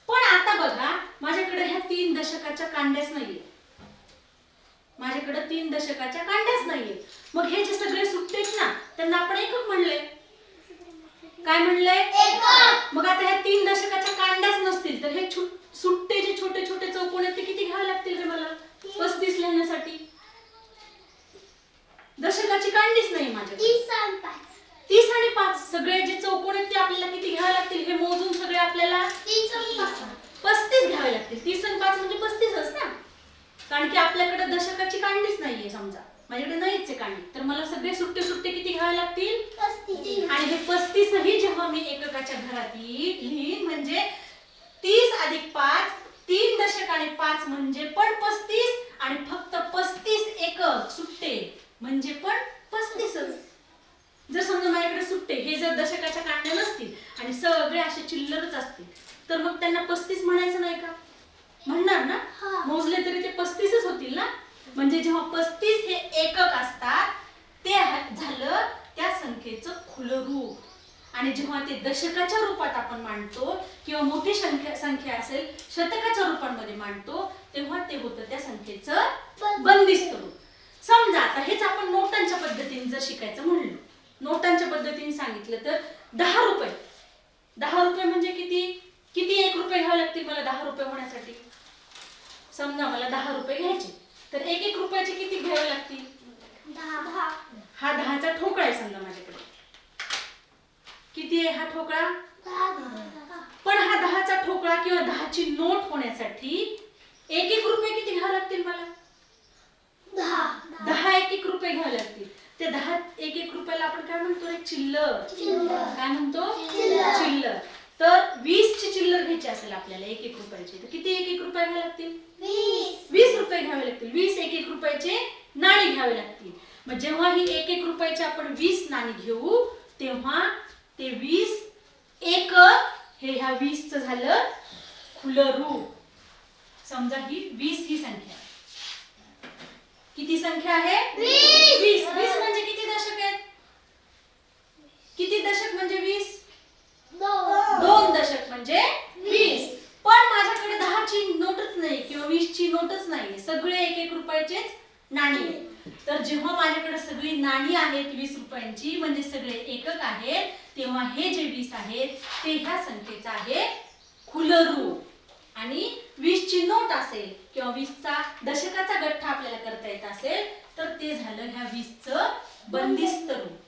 पण आता बघा, माझ्याकडे ह्या 3 दशकाच्या कांड्याच नाहीये. माझ्याकडे 3 दशकाच्या कांड्याच नाहीये. मग हे जे सगळे सुट्टेच ना त्यांना आपण एकक म्हणले. काय म्हणले? एकक. मग आता ह्या 3 दशकाच्या कांड्याच नसतील तर हे सुट्टे जे छोटे छोटे चौकोन आहेत ते किती घ्यावे लागतील रे मला 35 लिहिण्यासाठी? दशकाची कांडीच नाही माझ्याकडे. 30 आणि 5. 30 आणि 5 सगळे जे चौकोन आहेत ते आपल्याला किती घ्यावे लागतील हे मोजून सगळे आपल्याला 30 आणि 5. 35 घ्यावे लागतील. 30 आणि 5 म्हणजे 35च ना, कारण की आपल्याकडे दशकाची कांडीच नाहीये. समजा माझ्याकडे नाहीच आहे कांडी, तर मला सगळे सुट्टे सुट्टे किती घ्यावे लागतील? 35. आणि हे 35 ही जेव्हा मी एककाच्या घरात लिहीन म्हणजे 30 अधिक 5, 3 दशक आणि 5 म्हणजे पण 35 आणि फक्त 35 एकक सुट्टे म्हणजे पण 35च. जर समजा माझ्याकडे सुट्टे हे जर दशकाच्या कांड्या नसतील आणि सगळे असे चिल्लरच असतील तर मग त्यांना 35 म्हणायचं नाही का? म्हणणार ना. मोजले तरी ते 35च होतील ना. म्हणजे जेव्हा 35 हे एकक असतात ते झालं त्या संख्येचं खुलं रूप. आणि जेव्हा ते दशकाच्या रूपात आपण मांडतो किंवा मोठी संख्या असेल शतकाच्या रूपांमध्ये मांडतो तेव्हा ते होतं त्या संख्येचं बंदिस्त रूप. समजा आता हेच आपण नोटांच्या पद्धतीने जर शिकायचं म्हणलं, नोटांच्या पद्धतीने सांगितलं तर 10 रुपये. 10 रुपये म्हणजे किती? किती 1 रुपये घ्यावे लागतील मला 10 रुपये होण्यासाठी? समजा मला 10 रुपये घ्यायचे तर 1-1 रुपयाचे किती घ्यावे लागतील? 10. हा 10चा ठोकळा आहे समजा माझ्याकडे. किती आहे हा ठोकळा? 10. पण हा 10चा ठोकळा किंवा 10ची नोट होण्यासाठी 1-1 रुपये किती घ्यावे लागतील मला? 10 1-1 रुपये घ्यावे लागतील. ते 10 1-1 रुपयाला आपण काय म्हणतो रे? चिल्लर. काय म्हणतो? चिल्लर. तर 20 ची चिल्लर घ्यायची असेल आपल्याला 1-1 रुपयाची, तर किती 1-1 रुपये घ्यावे लागतील? 20 रुपये घ्यावे लागतील. 20 1-1 रुपयाचे नाणी घ्यावे लागतील. मग जेव्हा ही 1-1 रुपयाचे आपण 20 नाणी घेऊ तेव्हा ते 20 एकक हे ह्या 20 चं झालं खुलं रूप. समजा ही 20 ही संख्या आहे. किती संख्या आहे? 20. 20 म्हणजे किती दशक आहेत? किती दशक म्हणजे 20? 2 दशक म्हणजे 20. पण माझ्याकडे 10ची नोटच नाही किंवा 20 ची नोटच नाही, सगळे 1-1 रुपयाचेच नाणी आहेत. तर जेव्हा माझ्याकडे सगळी नाणी आहेत 20 रुपयांची म्हणजे सगळे एकक आहेत, तेव्हा हे जे 20 आहेत ते ह्या संख्येचं आहे खुलं रूप. आणि 20 ची नोट असेल किंवा 20चा दशकाचा गठ्ठा आपल्याला करता येत असेल तर ते झालं ह्या 20चं बंदिस्त रूप.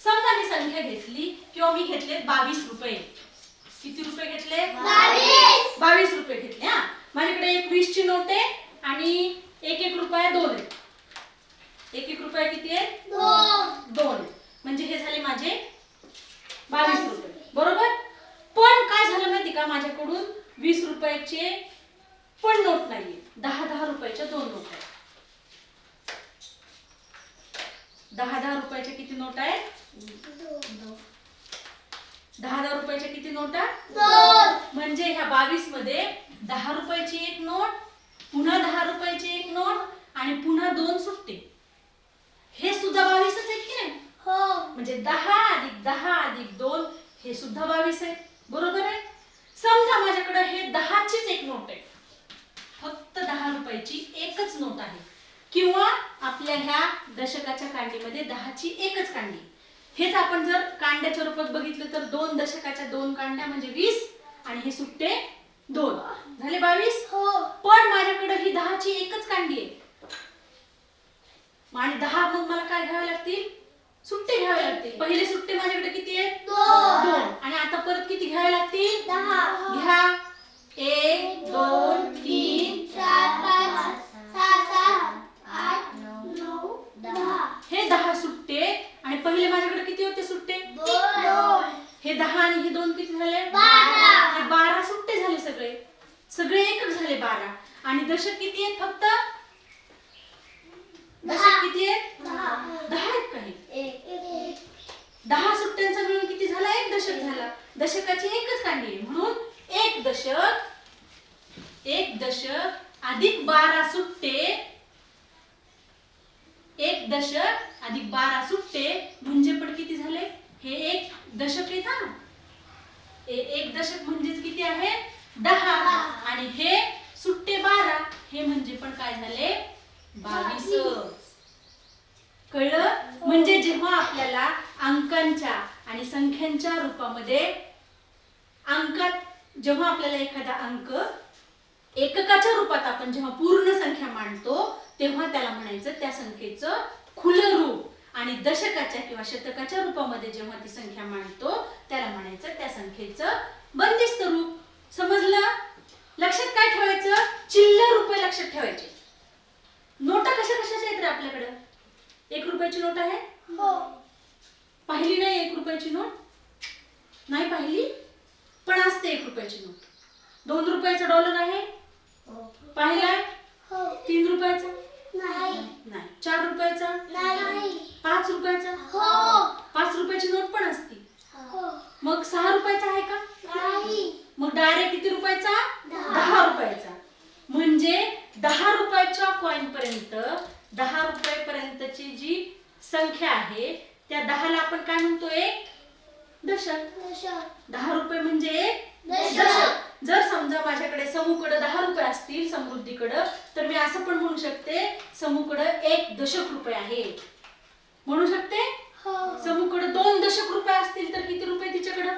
समजा मी संख्या घेतली किंवा मी घेतले 22 रुपये. किती रुपये घेतले? 22 रुपये घेतले. हा, माझ्याकडे एक 20 ची नोट आहे आणि 1-1 रुपया 2 आहे. 1-1 रुपया किती आहे? 2. म्हणजे हे झाले माझे 22 रुपये. बरोबर. पण काय झालं माहिती का, माझ्याकडून 20 रुपयाचे पण नोट नाहीये. 10-10 रुपयाच्या 2 नोट आहेत. 10-10 रुपयाच्या किती नोट आहेत? 10-10 रुपयाच्या किती नोटा? 2. म्हणजे ह्या 22 मध्ये 10 रुपयाची एक नोट, पुन्हा 10 रुपयाची एक नोट आणि पुन्हा 2 सुट्टे. हे सुद्धा 22च आहेत की नाही? म्हणजे 10 + 10 + 2 हे सुद्धा 22 आहे. बरोबर आहे. समजा माझ्याकडे हे 10चीच एक नोट आहे, फक्त 10 रुपयाची एकच नोट आहे किंवा आपल्या ह्या दशकाच्या कांडीमध्ये 10ची एकच कांडी. हेच आपण जर कांड्याच्या रूपात बघितलं तर 2 दशकाच्या 2 कांड्या म्हणजे 20 आणि हे सुट्टे 2 झाले 22. पण माझ्याकडे ही 10ची एकच कांडी आहे आणि 10 मग मला काय घ्यावे लागतील? सुट्टे घ्यावे लागतील. पहिले सुट्टे माझ्याकडे किती आहेत? 2. आणि आता परत किती घ्यावे लागतील? 10. घ्या. 1 2 3 4 5 6 7 8 9 10. हे 10 सुट्टे आणि पहिले माझ्याकडे किती होते सुट्टे? 2. हे 10 आणि हे 2 किती झाले? 12. हे 12 सुट्टे झाले. सगळे एकक झाले 12. आणि दशक किती आहेत? फक्त दशक किती आहेत? 10 आहेत काही. 10 सुट्ट्यांचा मिळून किती झाला? 1 दशक झाला. दशकाची एकच कांडी आहे म्हणून 1 दशक अधिक 12 सुट्टे. 1 दशक अधिक 12 सुट्टे म्हणजे पण किती झाले? हे 1 दशक आहे ना. 1 दशक म्हणजेच किती आहे? 10 आणि हे सुट्टे 12 हे म्हणजे पण काय झाले? 22. कळलं? म्हणजे जेव्हा आपल्याला अंकांच्या आणि संख्यांच्या रूपामध्ये अंकात जेव्हा आपल्याला एखादा अंक एककाच्या रूपात आपण जेव्हा पूर्ण संख्या मांडतो तेव्हा त्याला म्हणायचं त्या संख्येचं खुलं रूप. आणि दशकाच्या किंवा शतकाच्या रूपामध्ये जेव्हा ती संख्या मांडतो त्याला म्हणायचं त्या संख्येचं बंदिस्त रूप. समजलं? लक्षात काय ठेवायचं? चिल्लर रुपये लक्षात ठेवायचे. नोटा कशा कशाच्या आहेत रे आपल्याकडे? 1 रुपयाची नोट आहे? पाहिली नाही 1 रुपयाची नोट? नाही पाहिली? पण असते 1 रुपयाची नोट. 2 रुपयाचा डॉलर आहे? पाहिलाय? 3 रुपयाचा? नाही. 4 रुपयाचा? 5 रुपयाचा? 5 रुपयाची नोट पण असते. मग 6 रुपयाचा आहे का? मग डायरेक्ट किती रुपयाचा? 10 रुपयाचा. म्हणजे 10 रुपयाच्या कॉइन पर्यंत 10 रुपयापर्यंतची जी संख्या आहे त्या 10ला आपण काय म्हणतो? 1 दशक. 10 रुपये म्हणजे 1 दशक. जर समजा माझ्याकडे समूकडे 10 रुपये असतील समृद्धीकडे तर मी असं पण म्हणू शकते समूकडे 1 दशक रुपये आहे. म्हणू शकते? समूकडे 2 दशक रुपये असतील तर किती रुपये तिच्याकडे?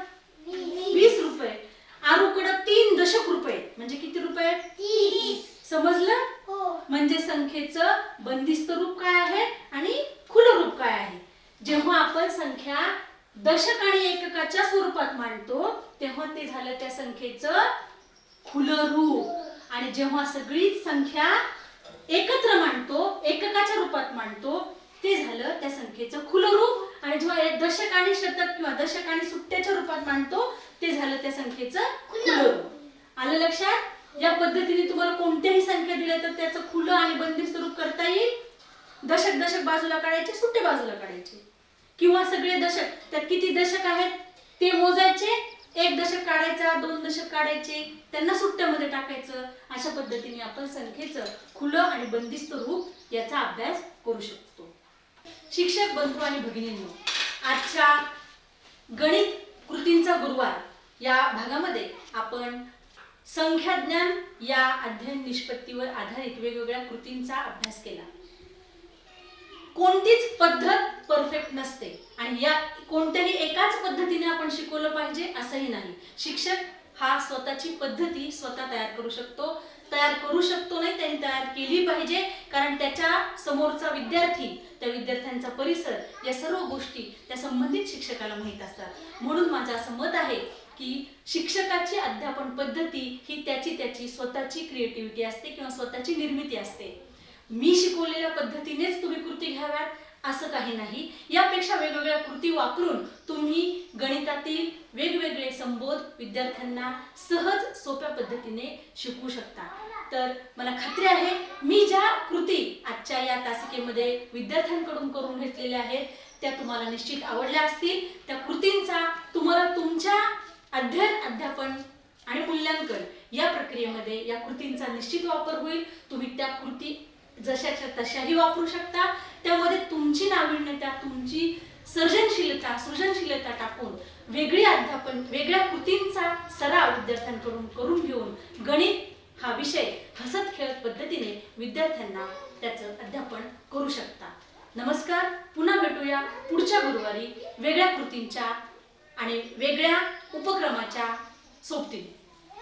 20 रुपये. आरूकडे 3 दशक रुपये म्हणजे किती रुपये? 30. समजलं? हो. म्हणजे संख्येचं बंदिस्त रूप काय आहे आणि खुलं रूप काय आहे. जेव्हा आपण संख्या दशक आणि एककाच्या स्वरूपात मांडतो तेव्हा ते झालं त्या संख्येचं खुलं रूप आणि जेव्हा सगळीच संख्या एकत्र मांडतो एककाच्या रूपात मांडतो ते झालं त्या संख्येचं खुलं रूप आणि जेव्हा दशक आणि शतक किंवा दशक आणि सुट्ट्याच्या रूपात मांडतो ते झालं त्या संख्येचं खुलं रूप. आलं लक्षात? या पद्धतीने तुम्हाला कोणत्याही संख्या दिल्या तर त्याचं खुलं आणि बंदिस्त रूप करता येईल. दशक दशक बाजूला काढायचे सुट्टे बाजूला काढायचे किंवा सगळे दशक त्यात किती दशक आहेत ते मोजायचे. एक दशक काढायचा 2 दशक काढायचे त्यांना सुट्ट्यामध्ये टाकायचं. अशा पद्धतीने आपण संख्येचं खुलं आणि बंदिस्त रूप याचा अभ्यास करू शकतो. शिक्षक बंधू आणि भगिनींनो, आजच्या गणित कृतींचा गुरुवार या भागामध्ये आपण संख्याज्ञान या अध्ययन निष्पत्तीवर आधारित वेगवेगळ्या कृतींचा अभ्यास केला. कोणतीच पद्धत परफेक्ट नसते आणि या कोणत्याही एकाच पद्धतीने आपण शिकवलं पाहिजे असंही नाही. शिक्षक हा स्वतःची पद्धती स्वतः तयार करू शकतो नाही त्यांनी तयार केली पाहिजे कारण त्याच्या समोरचा विद्यार्थी त्या विद्यार्थ्यांचा परिसर या सर्व गोष्टी त्या संबंधित शिक्षकाला माहीत असतात. म्हणून माझं असं मत आहे की शिक्षकाची अध्यापन पद्धती ही त्याची स्वतःची क्रिएटिव्हिटी असते किंवा स्वतःची निर्मिती असते. मी शिकवलेल्या पद्धतीनेच तुम्ही कृती घ्याव्यात असं काही नाही. यापेक्षा वेगवेगळ्या कृती वापरून तुम्ही गणितातील वेगवेगळे संबोध विद्यार्थ्यांना सहज सोप्या पद्धतीने शिकवू शकता. तर मला खात्री आहे मी ज्या कृती आजच्या या तासिकेमध्ये विद्यार्थ्यांकडून करून घेतलेल्या आहेत त्या तुम्हाला निश्चित आवडल्या असतील. त्या कृतींचा तुम्हाला तुमच्या अध्ययन अध्यापन आणि मूल्यांकन या प्रक्रियेमध्ये या कृतींचा निश्चित वापर होईल. तुम्ही त्या कृती जशाच्या तशाही वापरू शकता. त्यामध्ये तुमची नाविन्यता तुमची सृजनशीलता टाकून वेगळी अध्यापन वेगळ्या कृतींचा सराव विद्यार्थ्यांकडून करून घेऊन गणित हा विषय हसत खेळत पद्धतीने विद्यार्थ्यांना त्याचं अध्यापन करू शकता. नमस्कार. पुन्हा भेटूया पुढच्या गुरुवारी वेगळ्या कृतींच्या आणि वेगळ्या उपक्रमाच्या सोबतीने.